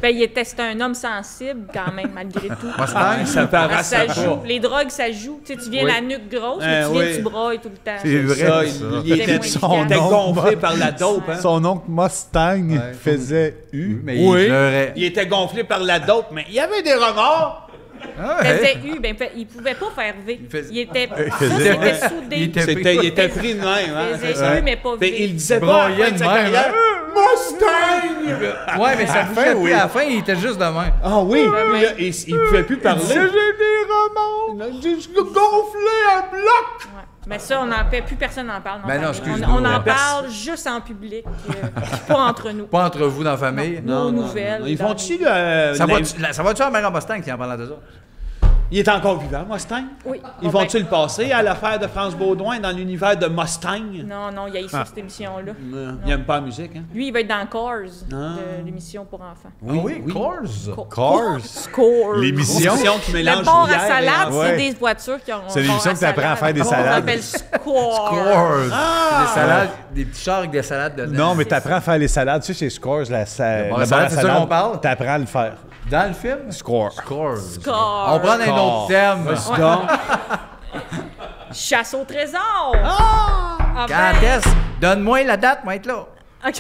S9: Ben, c'était un homme sensible, quand même, malgré tout.
S3: Mustang,
S2: Ça paraît
S9: Parce que ça
S2: ça
S9: joue.
S2: pas.
S9: Les drogues, ça joue. Tu sais, tu viens
S3: Oui.
S9: la nuque grosse, mais tu
S2: oui.
S9: viens, tu brailles tout le temps.
S3: C'est vrai.
S2: Ça,
S3: ça.
S2: il était,
S9: Son
S2: il était
S4: nom,
S2: gonflé par la dope, hein?
S4: Son oncle Mustang faisait
S3: Mais
S2: Oui.
S3: il pleurait.
S2: Il était gonflé par la dope, mais il y avait des remords.
S3: Ah,
S9: Il
S3: ouais.
S9: faisait U, ben, il pouvait pas faire V.
S3: faisait-
S9: Il était,
S4: faisait-
S9: c'était soudé.
S3: Il était-
S2: Il était pris de même, hein?
S9: Il faisait
S2: c'est ça.
S9: U, mais pas
S2: Mais
S9: V.
S2: il disait
S3: Il
S2: pas à la
S3: braillait
S2: fin de
S3: de
S2: sa
S3: même,
S2: carrière,
S3: hein?
S2: Mustang!
S3: Ouais, mais ça bougeait plus. À la fin, il était juste de même.
S2: Ah oui, puis là, il pouvait plus parler.
S4: J'ai des remords.
S2: Il a dit, je l'ai gonflé à bloc!
S9: Ouais. Mais ça, on n'en fait plus, personne n'en parle.
S3: Ben non,
S9: famille.
S3: excuse-nous,
S9: on en
S3: ouais.
S9: parle juste en public, puis pas entre nous.
S3: Pas entre vous dans la famille.
S9: Nos nouvelles.
S2: Ils
S9: dans
S2: font-tu,
S9: les-
S3: Ça va-tu à Mère Mustang qui en parle de ça?
S2: Il est encore vivant, Mustang?
S9: Oui.
S2: Ils
S9: Bon,
S2: vont-tu
S9: ben,
S2: le passer à l'affaire de France Baudouin dans l'univers de Mustang?
S9: Non, il y a ici cette émission-là.
S2: Il aime pas la musique, hein?
S9: Lui, il va être dans Cars, de l'émission pour enfants.
S3: Oui, Cars.
S4: Cars.
S9: Cars.
S4: L'émission.
S2: Émission qui
S9: Le
S2: mélange
S9: bar à
S2: bière et
S9: salade,
S2: enfants.
S4: Ouais.
S9: c'est des voitures qui ont.
S4: C'est l'émission
S9: bar
S4: que t'apprends à faire des salades.
S9: Ça s'appelle Score.
S3: Cars. Des salades, des petits chars avec des salades dedans.
S4: Non, mais t'apprends à faire les salades. Tu sais, chez Scores,
S3: bar à
S4: le
S3: salade,
S4: bar à
S3: c'est ça
S4: salade,
S3: qu'on parle?
S4: T'apprends à le faire.
S3: Dans le film?
S4: Score.
S3: Cars.
S9: Score.
S3: On prend un autre thème.
S2: Donc,
S9: Chasse au trésor. Ah,
S3: Quand
S9: ben.
S3: est-ce? Donne-moi la date, moi être là.
S9: OK.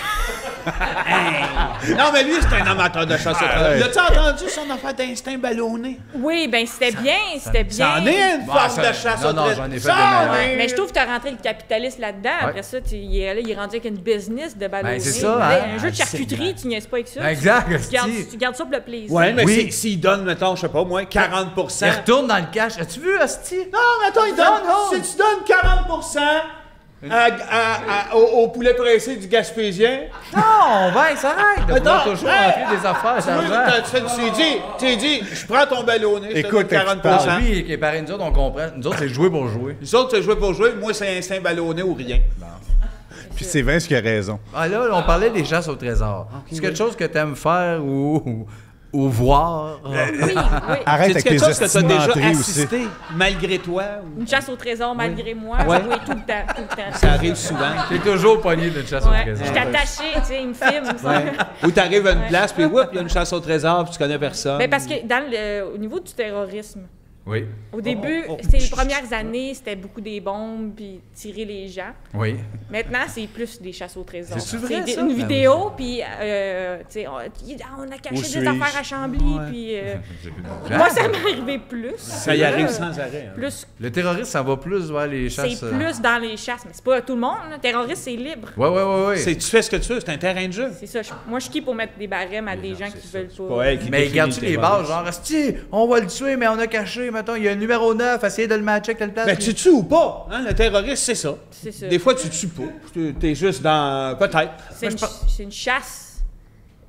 S2: non, mais lui, c'est un amateur de chasse au trésor.
S4: ouais.
S2: L'as-tu entendu son affaire d'instinct ballonné?
S9: Oui, ben c'était bien, c'était bien.
S2: C'en est une forme
S3: ça-
S2: de chasse
S3: non,
S2: au
S3: non,
S2: trésor.
S3: j'en ai fait
S2: Ça
S3: des meilleurs.
S2: en est
S9: Mais je trouve que tu as rentré le capitaliste là-dedans.
S3: Ouais.
S9: Après ça, il est rendu avec une business de ballonné.
S3: Ben, c'est ça, hein.
S9: Un jeu de charcuterie, tu niaises pas avec ça.
S3: Exact,
S9: Tu gardes ça pour le plaisir.
S2: Ouais, mais
S3: Oui.
S2: s'il donne, mettons, je sais pas, moi, 40%.
S3: Il retourne dans le cash. As-tu vu, Asti?
S2: Non, mais attends, il donne. Si tu donnes 40% au poulet pressé du Gaspésien,
S3: Non, ben, ça arrête de vouloir
S2: Attends,
S3: toujours
S2: hey!
S3: rentrer des affaires.
S2: tu dis, je prends ton ballonné, je te
S4: Écoute,
S2: donne 40%.
S3: Non, lui, qui est pareil, nous autres, on comprend. Nous autres, c'est jouer pour jouer.
S2: Les autres, c'est jouer pour jouer. Moi, c'est instinct ballonné ou rien.
S4: Puis c'est Vince qui a raison.
S3: Ah là, on parlait des chasses au trésor. C'est quelque chose que tu aimes faire ou voir?
S9: Oui, oui.
S4: Arrête avec
S2: C'est
S4: tes
S2: quelque chose que tu as
S4: estimes
S2: déjà
S4: d'entrée aussi.
S2: assisté, malgré toi. ou-
S9: Une chasse au trésor malgré moi.
S2: Ouais.
S9: Oui, tout le temps, tout le temps.
S2: Ça arrive souvent.
S3: T'es toujours pogné d'une chasse
S9: Ouais.
S3: au trésor.
S9: Je suis attachée, tu sais, il me filme. ça.
S2: Ouais. Ou t'arrives à une place, puis whoop, il y a une chasse au trésor, puis tu connais personne.
S9: Ben, parce que au niveau du terrorisme,
S3: Oui.
S9: au début, les premières années, c'était beaucoup des bombes puis tirer les gens.
S3: Oui.
S9: Maintenant, c'est plus des chasses au trésor.
S3: C'est-tu vrai, ça?
S9: Une
S3: Ben
S9: vidéo, puis tu sais, on a caché
S4: Où
S9: des
S4: suis-je?
S9: affaires à Chambly, puis moi, ça m'est arrivé plus.
S2: Ça y arrive sans arrêt. hein.
S9: Plus,
S3: Le terroriste, ça va plus vers les
S9: c'est
S3: chasses.
S9: plus dans les chasses, mais c'est pas tout le monde. Le terroriste, c'est libre.
S3: Ouais.
S2: Tu fais ce que tu veux, c'est un terrain de jeu.
S9: C'est ça. Moi, je suis qui pour mettre des barèmes à des gens qui veulent pas.
S2: Ouais, qui
S3: Mais
S2: définit
S3: gardes-tu
S2: le
S3: les
S2: terrorisme.
S3: bases? Genre, Asti, on va le tuer, mais on a caché, mettons, il y a un numéro 9, essayez de le matcher avec telle place.
S2: Ben, tu tues ou pas? Hein? Le terroriste, c'est ça.
S9: C'est ça.
S2: Des fois, tu tues pas. T'es juste dans... Peut-être.
S9: C'est une chasse.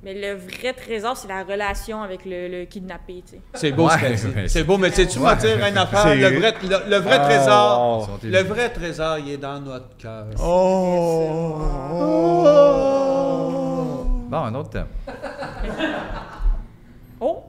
S9: Mais le vrai trésor, c'est la relation avec le kidnappé, tu sais.
S2: C'est beau ce
S3: Ouais,
S2: qu'elle dit.
S3: ouais,
S2: C'est beau, mais tu sais, tu vas dire une affaire.
S4: C'est-
S2: Le vrai trésor,
S3: Sont
S2: le vrai trésor, il est dans notre cœur.
S3: Bon, un autre thème.
S9: Oh!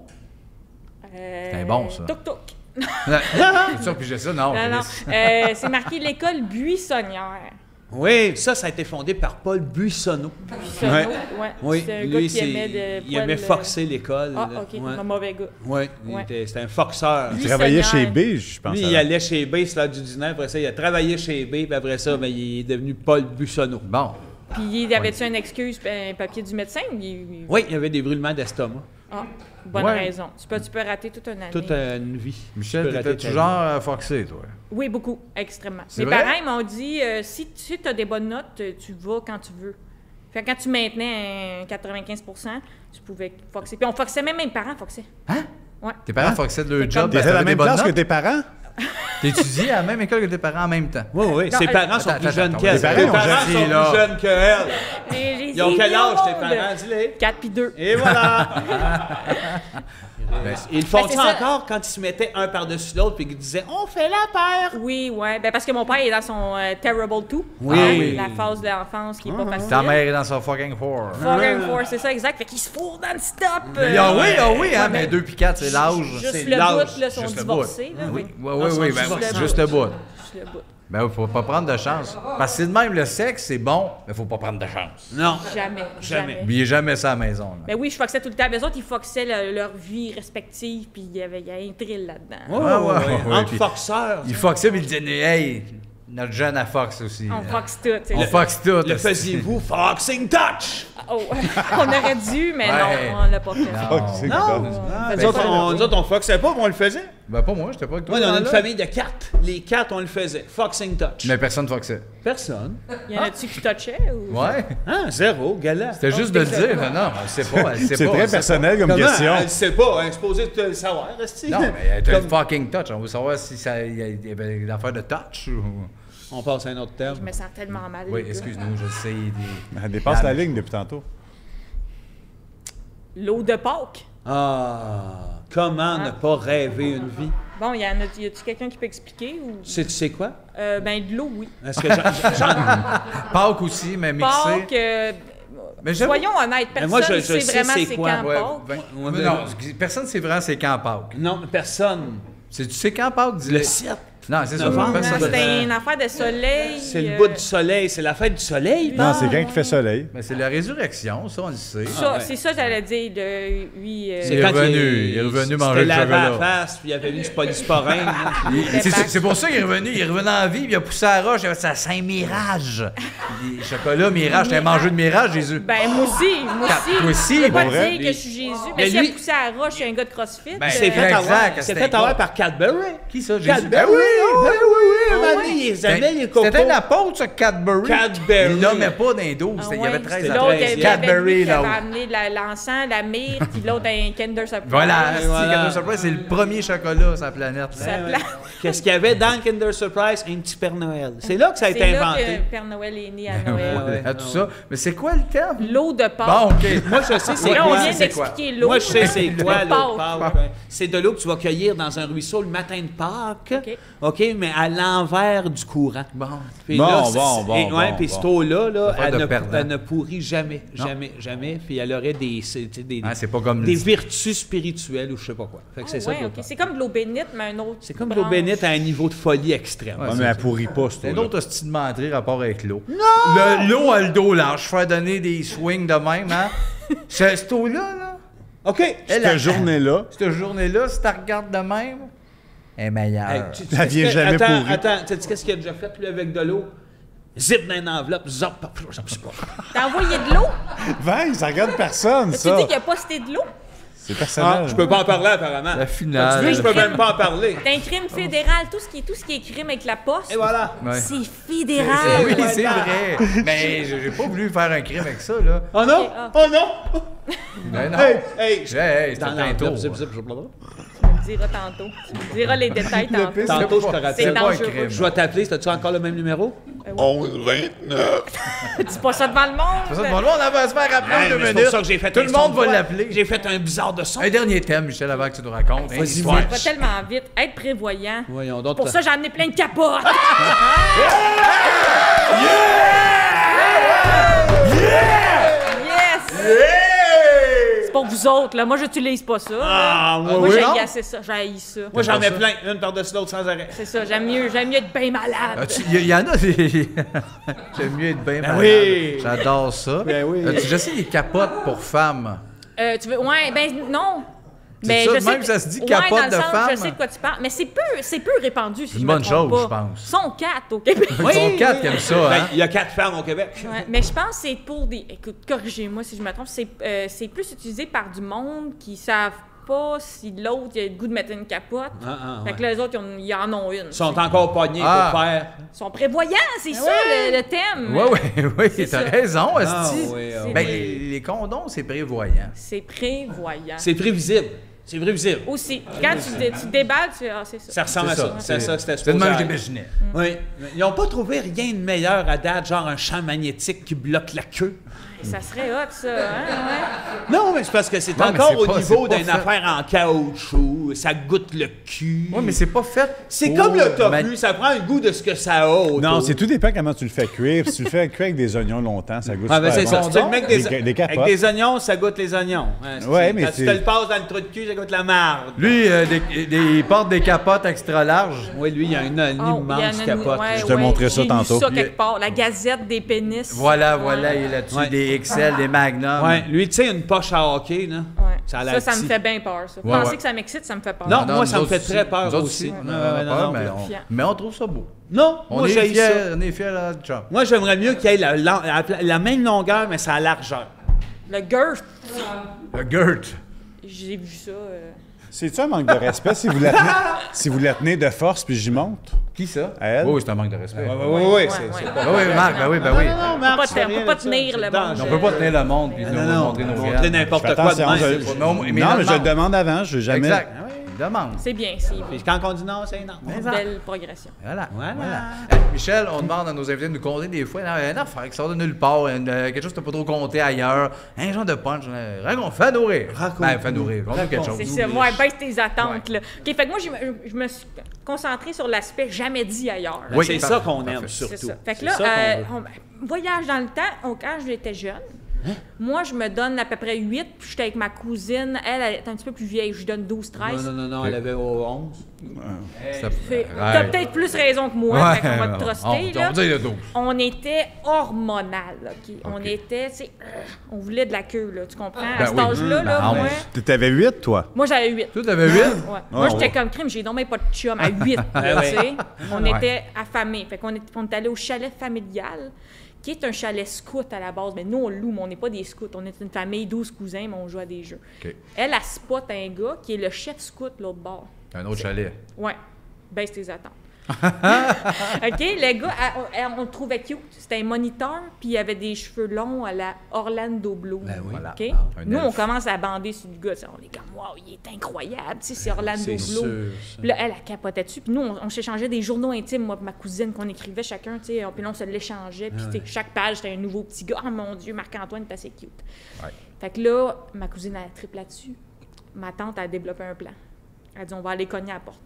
S3: C'est bon, ça.
S9: Toc-toc.
S3: C'est sûr, puis j'ai ça, non.
S9: Non, non.
S3: Chris.
S9: C'est marqué l'école buissonnière.
S2: Oui, ça a été fondé par Paul Buissonneau.
S9: Buissonneau, ouais.
S2: Oui,
S9: C'est un
S2: lui,
S9: gars qui aimait
S2: il aimait foxer l'école.
S9: Ah,
S2: là.
S9: OK,
S2: Ouais.
S9: un mauvais gars.
S2: Oui, c'était un foxeur.
S4: Il travaillait chez
S9: Buissonnière.
S4: B, je pense.
S2: Lui, il allait chez B, c'est l'heure du dîner. Après ça, il a travaillé chez B, puis après ça, ben, il est devenu Paul Buissonneau.
S3: Bon.
S9: Puis il avait-tu une excuse, un papier du médecin?
S2: Oui, il y avait des brûlements d'estomac.
S9: Ah, bonne
S3: Ouais.
S9: raison. Tu peux rater toute une année.
S2: Toute une vie.
S3: Michel,
S2: Tu peux rater
S3: t'étais-tu
S2: ta
S3: genre à foxer, toi?
S9: Oui, beaucoup, extrêmement.
S3: C'est
S9: Mes
S3: vrai?
S9: parents ils m'ont dit, si tu as des bonnes notes, tu vas quand tu veux. Fait que quand tu maintenais un 95 tu pouvais foxer. Puis on foxait, même mes parents foxaient.
S3: Hein?
S9: Ouais.
S3: Tes parents foxaient de leur
S9: C'est
S3: job
S9: comme-
S3: parce
S4: T'étais
S3: que
S4: à la
S3: t'avais des
S4: même
S3: bonnes
S4: classe que
S3: notes?
S4: tes parents?
S3: T'étudies à la même école que tes parents en même temps?
S2: Oui, oui.
S9: Non,
S2: Ses parents sont
S3: attends,
S2: plus
S3: attends,
S2: jeunes
S3: attends,
S2: qu'elle.
S4: les parents
S2: Ses
S4: ont
S2: parents
S3: jamais-
S2: sont
S3: là.
S2: plus jeunes qu'elle.
S9: Ils
S2: Ils ont quel âge, tes parents? Dis-les.
S9: 4 puis 2.
S2: Et voilà! Ils le font
S9: Ben, c'est
S2: ça
S9: ça.
S2: encore quand ils se mettaient un par-dessus l'autre puis qu'ils disaient « On fait la paire!
S9: Oui, ouais. Ben parce que mon père est dans son Terrible 2.
S2: Oui.
S3: Ah oui.
S9: La phase de l'enfance qui est pas facile.
S3: Ta mère est dans son fucking four.
S9: Fucking Four, c'est ça, exact. Fait qu'il se fout non-stop.
S3: Ah oui, hein,
S9: Ouais,
S3: mais 2 puis 4, c'est l'âge.
S9: Juste
S2: C'est
S9: le
S2: l'âge.
S9: bout, là, sont
S3: Juste le
S9: divorcés. Là,
S3: Oui,
S9: oui.
S3: oui,
S2: Ah,
S3: oui,
S2: sont
S3: ben,
S2: divorcés.
S3: juste le bout.
S9: Juste le bout.
S3: Ben oui, faut pas prendre de chance. Parce que c'est de même, le sexe, c'est bon, mais faut pas prendre de chance. »
S2: Non.
S9: Jamais.
S2: Jamais.
S3: N'oubliez jamais ça à la maison. Là.
S9: Ben oui, je foxais tout le temps. Les autres, ils foxaient leur vie respective, puis il y avait un thrill là-dedans.
S2: Ouais,
S3: Ah, ouais,
S2: ouais,
S3: ouais,
S2: Entre
S3: puis-
S2: foxeurs.
S3: Il foxait, puis il disait, hey, notre jeune à Fox aussi.
S9: On foxe tout. tu sais.
S3: On foxe tout.
S2: Le faisiez-vous Foxing Touch?
S9: Oh, on aurait dû, mais
S3: Ouais.
S9: non, on l'a pas fait.
S3: Non.
S4: C'est
S2: Non.
S4: cool.
S2: Nous autres, on foxait pas, mais on le faisait.
S3: Ben pas moi, j'étais pas avec toi.
S2: Oui, on a une
S3: là.
S2: famille de 4. Les 4, on le faisait. Foxing Touch.
S3: Mais personne foxait.
S2: Personne.
S9: Y en a-tu qui touchaient? Ou...
S3: Ouais.
S2: Ah, zéro, gala.
S3: C'était juste de le dire. Non, non, elle sait pas. Elle sait
S4: C'est
S3: pas,
S4: très
S3: elle sait
S4: personnel comme
S2: Comment?
S4: question.
S2: Elle sait pas, elle est supposée te le savoir, reste
S3: pas. Non, mais t'as
S2: Comme-
S3: le fucking touch. On veut savoir si ça il y avait une affaire de touch ou.
S2: On passe à un autre terme.
S9: Je me sens tellement mal.
S3: Oui,
S9: les gars.
S3: excuse-nous, je sais.
S4: Elle dépasse la ligne depuis tantôt.
S9: L'eau de Pâques.
S2: Ah, comment ne pas rêver une vie?
S9: Bon, y a-tu quelqu'un qui peut expliquer? Ou...
S2: Tu sais quoi?
S9: Ben, de l'eau, oui.
S2: Est-ce que
S3: Pâques aussi, mais mixé.
S9: Pâques,
S3: Mais j'avoue-
S9: soyons honnêtes,
S2: Mais
S9: personne
S2: moi, je
S9: ne sait
S2: sais
S9: vraiment
S2: c'est
S9: c'est
S2: quoi.
S9: quand
S3: Ouais,
S9: Pâques.
S3: mais non, personne ne sait vraiment c'est quand Pâques.
S2: Non, personne.
S3: Tu sais quand Pâques? Dis-le.
S2: Le 7.
S3: Non, c'est ça.
S2: Novembre.
S3: Personne
S9: Non,
S3: ne
S9: c'était une affaire de soleil.
S2: C'est le bout du soleil, c'est la fête du soleil.
S4: Non, c'est quand il fait soleil.
S3: Mais c'est la résurrection, ça, on le sait.
S9: Ça,
S2: ouais.
S9: C'est ça que j'allais dire. Lui,
S3: Il est revenu manger
S2: le
S3: du
S2: lavé à la
S3: chocolat.
S2: face, puis il avait mis du polysporin. là.
S3: C'est pour ça qu'il est revenu. Il est revenu en vie, puis il a poussé à la roche. Il avait sa Saint-Mirage. Les chocolats, Mirage, t'as mangé de Mirage, Jésus.
S9: Ben, moi aussi.
S3: Toi aussi,
S9: Je peux pas
S3: pour
S9: te
S3: vrai.
S9: dire que je suis Jésus,
S2: Mais
S9: mais s'il
S2: lui-
S9: a poussé à la roche, c'est un gars de CrossFit.
S3: Ben,
S2: C'est fait
S3: exact,
S2: avoir,
S3: c'était
S2: c'est fait
S3: quoi?
S2: avoir par Cadbury.
S3: Qui ça, Jésus?
S2: Cadbury!
S3: Ben oui, ben oui,
S2: un moment donné, ils aimaient les cocos.
S3: C'était un apôtre, ça, Cadbury.
S2: Cadbury.
S3: Il nommait pas dans les 12.
S9: Ah
S3: Il y avait
S9: ouais,
S3: 13
S9: c'était
S3: ans.
S9: l'autre, il y avait
S3: Cadbury,
S9: lui qui
S3: là.
S9: avait amené l'encens, la myrrhe, puis l'autre un Kinder Surprise.
S3: Voilà,
S2: Voilà.
S3: Kinder Surprise, c'est le premier chocolat sur la planète.
S9: Ça
S2: Ouais, ouais.
S9: place.
S2: Qu'est-ce qu'il y avait dans le Kinder Surprise? Un petit Père Noël. C'est là que ça a été
S9: C'est là
S2: inventé.
S9: que Père Noël est né à Noël.
S2: Ouais,
S3: À tout ça. Mais c'est quoi le terme?
S9: L'eau de Pâques.
S3: Bon, OK.
S2: Moi, je sais c'est
S9: Là, on
S2: quoi.
S9: vient
S3: c'est quoi?
S9: d'expliquer l'eau.
S2: Moi, je sais c'est quoi
S9: Le
S2: l'eau de
S9: Pâques.
S2: Pâques. C'est de l'eau que tu vas cueillir dans un ruisseau le matin de Pâques. OK, mais à l'envers du courant.
S3: Bon.
S2: Puis
S4: Bon,
S2: là, puis
S4: bon.
S2: cette eau-là, là,
S3: Pas de perdant.
S2: elle ne pourrit jamais.
S3: Non.
S2: Jamais. Puis elle aurait des
S3: Ah, c'est pas comme
S2: des vertus spirituelles ou je sais pas quoi. Fait que c'est ça.
S9: Ouais,
S2: de l'eau
S9: ok.
S2: de Pâques.
S9: C'est comme de l'eau bénite, mais un autre.
S2: C'est comme de l'eau bénite à un niveau de folie extrême.
S3: Ouais,
S4: Ouais, mais elle pourrit pas,
S3: C'est
S4: c'est
S3: un autre hostie de menterie rapport avec l'eau. Non! L'eau a le dos lâche. Faire donner des swings de même, hein? Cette eau-là, là,
S2: OK.
S4: Cette journée-là,
S3: cette journée-là, si tu regardes de même, elle est meilleure.
S2: Hey, tu
S4: La
S2: sais
S4: vient
S2: que-
S4: jamais
S2: attends,
S4: pourrie.
S2: Attends, tu sais qu'est-ce qu'il a déjà fait, lui, avec de l'eau? Zip dans une enveloppe, zop, je sais pas.
S9: T'as envoyé de l'eau?
S4: ben, ça regarde personne,
S9: Tu
S4: ça.
S9: dis qu'il a pas cité de l'eau?
S4: C'est
S2: Ah,
S4: personnel.
S2: je peux pas en parler, apparemment.
S3: La finale.
S2: Tu veux, je peux même pas en parler.
S9: C'est un crime fédéral. Tout ce qui est crime avec la poste,
S2: Et voilà.
S3: Ouais.
S9: c'est
S3: Eh
S9: fédéral.
S3: oui,
S2: ouais,
S3: c'est
S2: bah.
S3: vrai. Mais j'ai pas voulu faire un crime avec ça, là.
S2: Oh non!
S9: Ok, ah.
S2: Oh non!
S3: Ben non.
S2: Hey!
S3: Hey, c'est
S2: Dans
S3: un
S2: l'enveloppe,
S3: tour.
S2: zip, blablabla.
S9: Tu me diras tantôt. Tu me diras les détails tantôt.
S2: Tantôt, je te
S9: C'est
S2: rappelle.
S3: pas un
S9: dangereux.
S3: crime.
S2: Je vais t'appeler, as-tu encore le même numéro?
S6: 11-29.
S9: Dis pas ça devant le monde.
S3: C'est ça, bon, là, on avait à se faire rappeler en
S2: Hey,
S3: 2
S2: mais c'est
S3: minutes.
S2: pour ça que j'ai fait
S3: Tout
S2: un
S3: le
S2: son
S3: monde
S2: de
S3: va
S2: voix.
S3: l'appeler.
S2: J'ai fait un bizarre de son.
S3: Un dernier thème, Michel, avant que tu nous racontes. Une
S2: Vas-y,
S3: histoire.
S2: vas-y.
S9: Ça va tellement vite. Être prévoyant.
S2: Voyons donc.
S9: Pour ça, j'ai amené plein de capotes. Yes! C'est pour vous vous autres, là. Moi, j'utilise pas ça.
S2: Ah,
S9: là.
S2: moi,
S9: j'ai
S2: non.
S9: agacé ça. J'ai haï ça.
S2: Moi, j'en mets plein, une par-dessus l'autre sans arrêt.
S9: C'est ça. J'aime mieux être bien malade.
S3: Il y en a des. J'aime mieux être bien malade.
S2: oui.
S3: J'adore ça.
S2: Ben oui.
S3: As-tu déjà essayé des capotes pour femmes?
S9: Tu veux... Ouais, ben non.
S3: C'est
S9: Mais
S3: ça,
S9: je sais
S3: même
S9: que-
S3: ça se dit
S9: ouais,
S3: capote
S9: dans le
S3: de
S9: sens,
S3: femme.
S9: Je sais de quoi tu parles, mais c'est peu répandu, si
S3: une
S9: je
S3: bonne
S9: me trompe
S3: chose,
S9: pas.
S3: je pense.
S9: Ils sont 4 au Québec.
S3: Ils sont 4 qui aiment ça,
S2: Ben,
S3: hein?
S2: il y a 4 femmes au Québec.
S9: Ouais, mais je pense que c'est pour des... Écoute, corrigez-moi si je me trompe. C'est plus utilisé par du monde qui savent pas si l'autre il a le goût de mettre une capote. Fait que là, les autres, ils en ont une.
S2: Ils sont encore pognés
S3: Ah.
S2: pour faire.
S9: Ils sont prévoyants, c'est ça le thème.
S3: Oui,
S9: C'est
S3: t'as
S9: ça.
S3: raison, Asti.
S2: Ah, oui, ah,
S3: Ben,
S9: oui.
S3: les condoms, c'est prévoyant.
S9: C'est prévoyant.
S2: C'est prévisible. C'est prévisible.
S9: Aussi, quand tu déballes, tu fais « Ah, c'est ça. »
S2: Ça ressemble à
S3: C'est
S2: ça.
S3: ça.
S2: C'est ça que c'était
S3: C'est de même que
S2: supposé
S3: j'imaginais.
S2: être. Oui. Ils n'ont pas trouvé rien de meilleur à date, genre un champ magnétique qui bloque la queue.
S9: Ça serait hot, ça, hein? Ouais.
S2: Non, mais c'est parce que c'est
S3: Non, mais
S2: encore
S3: c'est
S2: au
S3: pas-
S2: niveau
S3: c'est pas
S2: d'une
S3: fait.
S2: affaire en caoutchouc. Ça goûte le cul.
S3: Oui, mais c'est pas fait.
S2: C'est
S3: pour
S2: comme le tofu,
S3: mani-
S2: ça prend le goût de ce que ça a autour.
S4: Non, c'est tout dépend comment tu le fais cuire. Si tu le fais cuire avec des oignons longtemps, ça goûte
S2: Ah, ben
S4: super
S2: c'est ça.
S4: bon.
S2: Si tu le mets avec
S4: Des
S2: avec
S4: capotes.
S2: des oignons, ça goûte les oignons. Hein,
S4: Ouais, mais
S2: quand tu
S4: c'est-
S2: te le passes dans le trou de cul, ça goûte la marde.
S3: Lui, il porte des capotes extra larges.
S2: Oui, lui, il y a une
S9: Oh, il y en
S2: immense
S9: a
S2: capote.
S9: ouais,
S4: Je te montrerai ça
S9: j'ai
S4: tantôt.
S9: lu ça quelque part. La Gazette des pénis.
S3: Voilà,
S9: Ouais.
S3: il est là-dessus.
S2: Ouais.
S3: Des XL, des Magnum.
S2: Ouais, lui, tu sais, une poche à hockey, là.
S9: Ouais.
S2: Ça a l'air
S9: Ça me
S2: petit.
S9: fait bien peur, ça.
S3: Ouais,
S9: Penser
S3: ouais.
S9: que ça m'excite, ça me fait peur.
S2: Non,
S3: Ah,
S2: moi, ça
S3: nous
S2: me fait
S3: autres
S2: très peur
S3: nous autres
S2: aussi.
S3: On
S2: Ouais,
S3: a
S2: ouais,
S3: peur,
S2: non,
S3: mais,
S2: non.
S3: mais on trouve ça beau.
S2: Non,
S3: On
S2: moi,
S3: est
S2: j'ai ça.
S3: fiers, on est fiers là, Trump.
S2: Moi, j'aimerais mieux qu'il y ait la même longueur, mais ça a largeur.
S9: Le girth,
S3: Le Gert.
S9: j'ai vu ça.
S4: C'est-tu un manque de respect si vous la tenez, si vous la tenez de force puis j'y monte?
S3: Qui ça?
S4: À elle?
S3: Oui, c'est un manque de respect.
S2: Oui,
S9: c'est
S3: Ben oui, Marc, ben oui.
S2: Non,
S9: On
S2: Marc,
S9: peut pas tenir le monde.
S3: On peut pas tenir le monde puis nous montrer nos
S2: montrer
S3: graines.
S2: n'importe
S4: Fais
S2: quoi de
S4: attention,
S2: même.
S4: je-
S3: Non, mais
S4: non,
S3: non,
S4: mais je
S3: non.
S4: le demande avant, je vais jamais...
S3: Exact. Demande.
S9: C'est bien, c'est
S2: Puis quand on dit non, c'est non.
S9: une belle progression.
S3: Voilà.
S2: Voilà.
S3: Michel, on demande à nos invités de nous compter des fois une affaire qui sort de nulle part, quelque chose que tu n'as pas trop compté ailleurs, un genre de punch. Fais nourrir. Ben, fais nourrir. Raconte quelque chose.
S9: C'est ça. Moi, baisse tes attentes, là. OK, fait que moi, je me suis concentrée sur l'aspect jamais dit ailleurs.
S3: Oui,
S2: c'est
S3: parfait,
S2: ça qu'on
S3: parfait.
S2: aime, surtout.
S9: C'est ça. Fait que
S2: C'est
S9: là,
S2: ça qu'on veut.
S9: voyage dans le temps, quand j'étais jeune, moi, je me donne à peu près 8, puis j'étais avec ma cousine. Elle est un petit peu plus vieille, je lui donne 12, 13.
S2: Non, elle avait 11.
S3: Ça-
S9: T'as
S3: Arrête.
S9: peut-être plus raison que moi, fait qu'on va te truster,
S3: on
S9: là.
S3: va dire le 12.
S9: On était hormonal, OK? On était, tu sais, on voulait de la queue, là, tu comprends? À
S3: Ben
S9: cet
S3: oui.
S9: âge-là, là,
S3: Ben,
S9: moi,
S4: T'avais 8, toi?
S9: moi j'avais 8.
S3: Toi, t'avais 8?
S9: Ouais. Moi, j'étais
S4: ouais.
S9: comme crime, j'ai donc même pas de chum à 8,
S2: Ah
S9: là,
S2: ouais.
S9: tu sais. On
S3: Ouais.
S9: était affamés. Fait qu'on est allé au chalet familial, qui est un chalet scout à la base. Mais nous, on loue, mais on n'est pas des scouts. On est une famille, 12 cousins, mais on joue à des jeux.
S3: OK.
S9: Elle spot un gars qui est le chef scout de l'autre bord.
S3: Un autre chalet.
S9: Ouais. Baisse tes attentes. OK, le gars, on le trouvait cute. C'était un moniteur, puis il avait des cheveux longs à la Orlando Bloom.
S2: Ben oui.
S3: Voilà.
S9: OK?
S3: Un
S9: Nous, on
S3: elfe.
S9: commence à bander sur le gars. On est comme, waouh, il est incroyable. Tu sais, c'est Orlando
S2: C'est
S9: Bloom.
S2: sûr, ça.
S9: Puis là, elle capotait dessus. Puis nous, on s'échangeait des journaux intimes, moi et ma cousine, qu'on écrivait chacun. Tu sais, puis là, on se l'échangeait. Puis tu sais, chaque page, c'était un nouveau petit gars. Oh mon Dieu, Marc-Antoine est assez cute.
S3: Ouais.
S9: Fait que là, ma cousine, elle triple là-dessus. Ma tante a développé un plan. Elle a dit, on va aller cogner à la porte.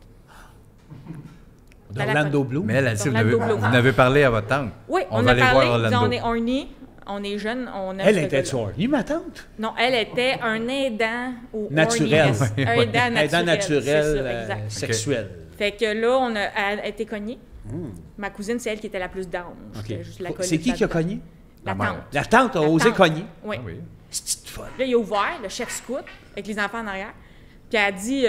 S2: D'Orlando Bloom.
S3: Mais elle a dit,
S9: Orlando Bloom.
S3: vous n'avez parlé à votre tante.
S9: Oui,
S3: On
S9: on,
S3: va
S9: a
S3: aller
S9: parlé.
S3: voir
S9: On dit,
S3: Orlando.
S9: on est horny, on est jeune, on aime
S2: Elle
S9: ce
S2: était
S9: gars-là.
S2: horny, ma tante.
S9: Non, elle était un aidant au
S2: Naturel.
S9: horniness. Un aidant naturel.
S2: Aidant naturel,
S9: c'est ça, exact.
S2: sexuel.
S9: Fait que là, elle a été cognée. Ma cousine, c'est elle qui était la plus down. J'étais juste la
S2: C'est qui a cogné?
S9: La
S3: mère.
S9: tante.
S2: La tante a
S9: La
S2: osé
S9: tante.
S2: cogner.
S9: Oui.
S3: Ah oui.
S2: C'est petite folle.
S9: Là, il a ouvert, le chef scout, avec les enfants en arrière. Puis elle a dit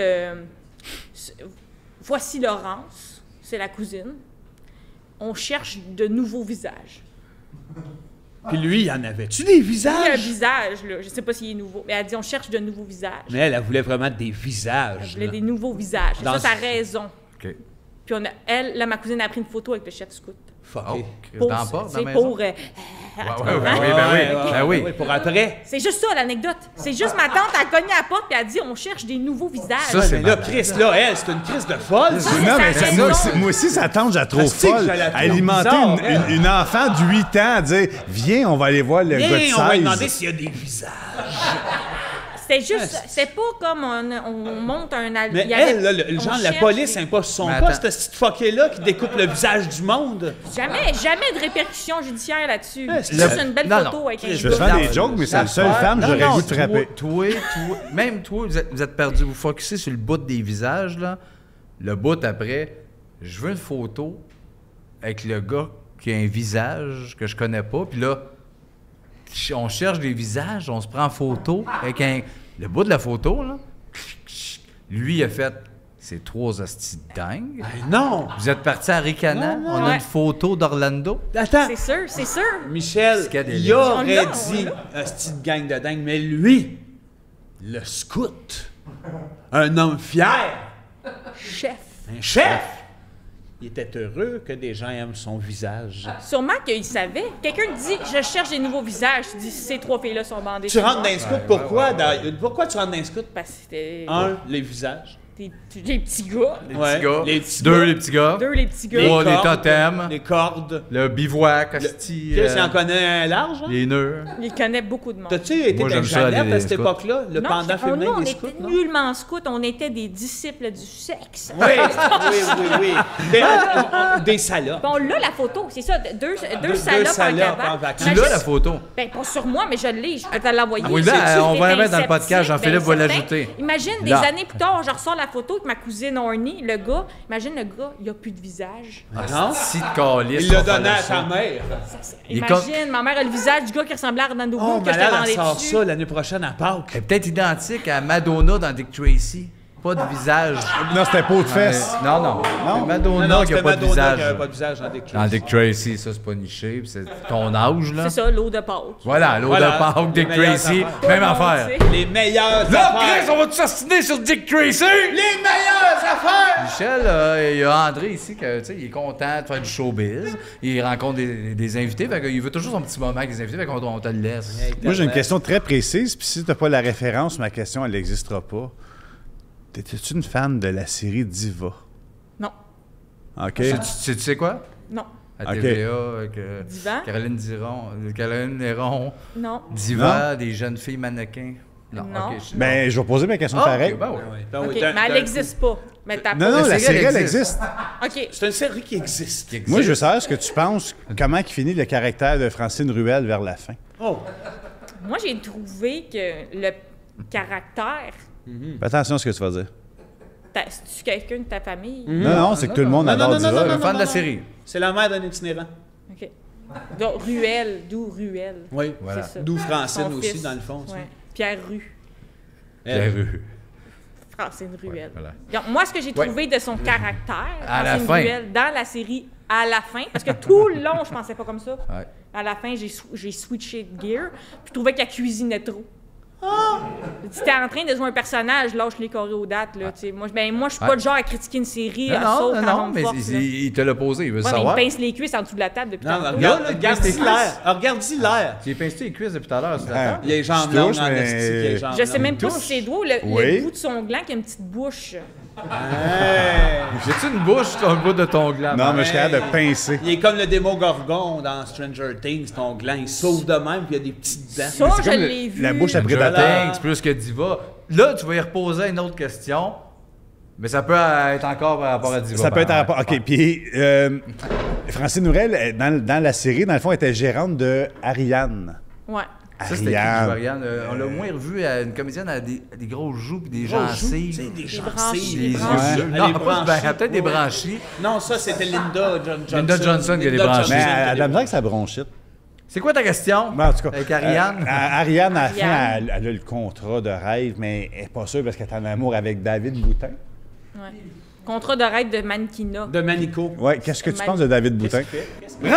S9: voici Laurence, c'est la cousine. On cherche de nouveaux visages.
S2: Puis lui, il y en avait-tu des
S9: Il y a un
S2: visages?
S9: visage, là. Je sais pas s'il est nouveau. Mais elle a dit on cherche de nouveaux visages.
S2: Mais elle voulait vraiment des
S9: Elle
S2: visages.
S9: voulait
S2: là.
S9: des nouveaux visages. C'est
S2: Dans
S9: ça,
S2: ce-
S9: sa raison.
S3: OK.
S9: Puis ma cousine a pris une photo avec le chef scout.
S2: Fucké.
S3: Oh, Chris,
S9: Pour,
S3: dans la porte, dans
S9: c'est
S3: la maison?
S9: pour,
S3: Ouais,
S9: tu
S3: ouais,
S9: comprends?
S3: ben oui, ben oui.
S2: Pour après.
S9: C'est juste ça, l'anecdote. C'est juste ma tante a cogné à la porte et a dit on cherche des nouveaux visages.
S3: Ça, c'est
S2: Mais là,
S3: malade.
S2: Chris, là, elle, c'est une crise de folle. ça.
S4: Non, mais
S9: c'est sa
S4: moi,
S9: raison.
S4: aussi, moi aussi, sa tante, je la trouve
S2: Asti que
S4: folle.
S2: je la trouve
S4: Alimenter
S2: bizarre,
S4: une enfant de 8 ans, à dire « Viens, on va aller voir le gars de
S2: Viens, on va lui
S4: 16.
S2: demander s'il y a des visages.
S9: c'était juste, c'était pas comme on monte un album.
S2: Mais elle, là, le genre, la police n'est pas sur son
S3: Mais
S2: pas,
S3: attends.
S2: cette petite fuckée-là qui découpe le visage du monde.
S9: Jamais de répercussions judiciaires là-dessus.
S2: Ouais,
S9: C'est juste une belle
S3: non,
S9: photo
S3: non.
S9: avec un
S4: Je
S9: gars.
S4: vais faire des jokes, mais c'est la seule femme que j'aurais le goût de frapper.
S3: Même toi, vous êtes perdu. Vous focussez sur le bout des visages, là. Le bout après, je veux une photo avec le gars qui a un visage que je connais pas. Puis là, on cherche des visages, on se prend en photo avec le bout de la photo, là. Lui, il a fait... C'est 3 hosties de dingue.
S2: Ben non!
S3: Vous êtes parti à Ricana,
S2: Non,
S3: on a
S9: Ouais.
S3: une photo d'Orlando.
S2: Attends!
S9: C'est sûr.
S2: Michel,
S3: Psychédélique.
S2: il aurait
S9: On l'a,
S2: dit un petite gang de dingue, mais lui, le scout, un homme fier,
S9: Chef.
S2: un chef, il était heureux que des gens aiment son visage.
S9: Sûrement qu'il savait. Quelqu'un dit, je cherche des nouveaux visages. Tu dis, ces 3 filles-là sont bandées.
S2: Tu rentres dans un scout, pourquoi? Pourquoi tu rentres dans un scout?
S9: Parce que c'était
S2: Les visages.
S9: des petits gars.
S3: Les
S2: Ouais,
S3: petits gars.
S2: les petits
S3: 2,
S2: gars.
S3: les petits gars.
S9: 2, les petits gars.
S3: Trois, les
S2: cordes,
S3: totems.
S2: Les cordes.
S3: Le bivouac, hostie,
S2: Chris, il en connaît un large, hein?
S3: les nœuds.
S9: Il connaît beaucoup de monde.
S2: T'as-tu été
S3: Moi,
S2: dans
S3: j'aime ça,
S2: Jeannette
S3: les
S2: à cette
S3: scouts.
S2: époque-là? Le pendant
S9: nous,
S2: féminin
S9: on
S2: des
S9: était
S2: scouts, non?
S9: nullement scouts, on était des disciples du sexe.
S2: Oui, oui. Des salopes.
S9: Bon, là, la photo, c'est ça, deux
S2: deux
S9: salopes en
S2: salopes en
S9: cavale.
S2: vacances.
S3: Tu l'as, la photo?
S9: Ben, pas sur moi, mais je l'ai, je peux te l'envoyer.
S3: Ah oui, ben,
S9: C'est-tu
S3: on va la
S9: que t'es
S3: mettre dans le podcast,
S9: sceptique?
S3: Jean-Philippe va
S9: certain.
S3: l'ajouter.
S9: Imagine, des
S3: Là.
S9: années plus tard, je ressors la photo avec ma cousine Orny, le gars. Imagine le gars, il a plus de visage.
S2: Non?
S3: Si de calice.
S2: Il l'a
S3: on va
S2: donné
S3: faire
S2: à
S3: ça.
S2: ta mère.
S3: Il est
S9: Imagine, ma mère a le visage du gars qui ressemblait à Orlando
S2: Oh,
S9: Bloom que je te
S2: malade,
S9: vendais
S2: elle sort
S9: dessus.
S2: ça l'année prochaine à Pâques.
S3: Elle est peut-être identique à Madonna dans Dick Tracy. Pas de visage.
S4: Non, c'était peau de fesses.
S3: Non. C'est Madonna
S2: Non,
S3: qui a
S2: c'était
S3: pas de
S2: Madonna
S3: visage.
S2: qui avait pas de visage dans Dick
S3: Dans
S2: Tracy.
S3: Dick Tracy, ça, c'est pas niché. Puis c'est ton âge, là.
S9: C'est ça, l'eau de Pâques.
S3: Voilà, l'eau
S2: Voilà.
S3: de Pâques, Dick
S2: Les meilleures
S3: Tracy,
S2: affaires.
S3: même
S9: Tout le monde
S3: affaire.
S9: sait.
S2: Les meilleures
S3: Là,
S2: affaires.
S3: Chris, on va te s'assiner sur Dick Tracy!
S2: Les meilleures affaires!
S3: Michel, il y a André ici, que, tu sais, il est content de faire du showbiz. Il rencontre des invités, fait qu'il veut toujours son petit moment avec les invités, fait qu'on te le laisse.
S4: Moi, j'ai une question très précise, puis si tu n'as pas la référence, ma question, elle n'existera pas. T'étais-tu une fan de la série Diva?
S9: Non,
S4: OK.
S3: Tu sais quoi?
S9: non,
S3: À
S4: Ok.
S3: TVA, avec
S9: Divan?
S3: Caroline Néron,
S9: non.
S3: Diva, des jeunes filles mannequins.
S9: Non.
S3: ok,
S4: Ben, je vais poser ma question
S3: Ah,
S4: pareil.
S3: ok, ben ouais.
S2: Ben oui,
S9: OK,
S2: d'un-
S9: mais elle
S2: d'un-
S9: n'existe pas. Mais t'as
S4: Non,
S9: pas.
S4: non, la
S3: série,
S4: série,
S3: elle
S4: elle
S3: existe.
S4: existe.
S9: OK.
S2: C'est une série qui existe.
S4: Moi, je veux savoir ce que tu penses, comment il finit le caractère de Francine Ruel vers la fin.
S2: Oh!
S9: Moi, j'ai trouvé que le caractère.
S4: Fais attention à ce que tu vas dire.
S9: C'est-tu quelqu'un de ta famille?
S4: Non, non, c'est que tout le monde
S2: Non,
S4: adore
S2: non, non,
S4: Diva.
S2: non,
S4: là.
S3: Un fan de la
S2: non.
S3: série.
S2: C'est la mère d'un itinérant.
S9: OK. Donc, Ruel, d'où Ruel?
S2: Oui.
S3: Voilà.
S9: C'est ça.
S2: D'où Francine
S9: Son
S2: aussi,
S9: fils.
S2: dans le fond. ça.
S9: Ouais. Pierre Rue.
S3: La rue.
S9: Francine Ruel.
S3: voilà.
S9: Donc, moi, ce que j'ai trouvé de son caractère,
S3: À la
S9: Francine
S3: fin.
S9: Ruel, dans la série à la fin, parce que tout le long, je pensais pas comme ça.
S3: Ouais.
S9: À la fin, j'ai switché de gear, puis je trouvais qu'elle cuisinait trop. Si t'es en train de jouer un personnage, lâche les choréodates, là, tu sais. Moi, je suis pas le genre à critiquer une série, à saute en
S3: Non,
S9: homme
S3: mais
S9: force, là.
S3: il te l'a posé, il veut
S9: Ouais, mais
S3: savoir.
S9: il pince les cuisses en dessous de la table depuis
S2: Non,
S9: tantôt.
S2: regarde-y l'air. Regarde-y l'air.
S3: Tu pinces-tu les cuisses depuis tout à l'heure, c'est
S4: Ah.
S3: d'accord?
S2: Il a les jambes
S4: Je
S2: longues
S4: touche,
S2: en
S4: mais-
S2: esti, il a les jambes
S9: Je sais
S2: longues.
S9: même pas si c'est doigt ou le
S4: Oui.
S9: bout de son gland qui a une petite bouche.
S2: Hey!
S3: J'ai-tu une bouche sur le bout de ton gland?
S4: Non, mais je suis capable de pincer.
S2: Il est comme le Démogorgon dans Stranger Things, ton gland. Il sauve de même, puis il y a des petites dents.
S9: Ça,
S4: C'est
S9: je
S4: comme
S9: l'ai vu.
S4: la bouche à
S3: Stranger
S4: prédateur.
S3: Things, plus que Diva. Là, tu vas y reposer une autre question, mais ça peut être encore par rapport à Diva.
S4: Ça peut être
S3: par
S4: un rapport. OK, puis Francine Ruel, dans la série, dans le fond, était gérante de Ariane.
S9: Ouais.
S3: Ça, c'était qui qui joue
S4: Ariane.
S3: Ariane? On l'a moins revu à une comédienne à des grosses joues puis des
S2: Tu sais,
S3: gencives.
S2: des
S9: branchies,
S2: gencives.
S9: des
S3: Des
S9: branchies.
S3: yeux bleus.
S2: Elle
S3: Non,
S2: est
S3: pas
S2: branchée.
S3: peut-être des
S2: Ouais.
S3: branchies.
S2: Non, ça, c'était Linda Johnson.
S3: Linda Johnson qui a des
S2: Linda
S3: branchies.
S4: Mais
S2: Johnson qui
S4: elle
S2: a
S4: a de
S2: des
S4: la misère avec sa bronchite.
S3: C'est quoi ta question?
S4: Mais en tout cas,
S3: Avec Ariane?
S4: Ariane, à la fin,
S9: Ariane.
S4: elle a le contrat de rêve, mais elle n'est pas sûre parce qu'elle est en amour avec David Boutin.
S9: Ouais. Contrat de raid de mannequinat.
S2: De Manico.
S4: Ouais, qu'est-ce que tu penses de David Boutin?
S2: Qu'est-ce qu'il fait?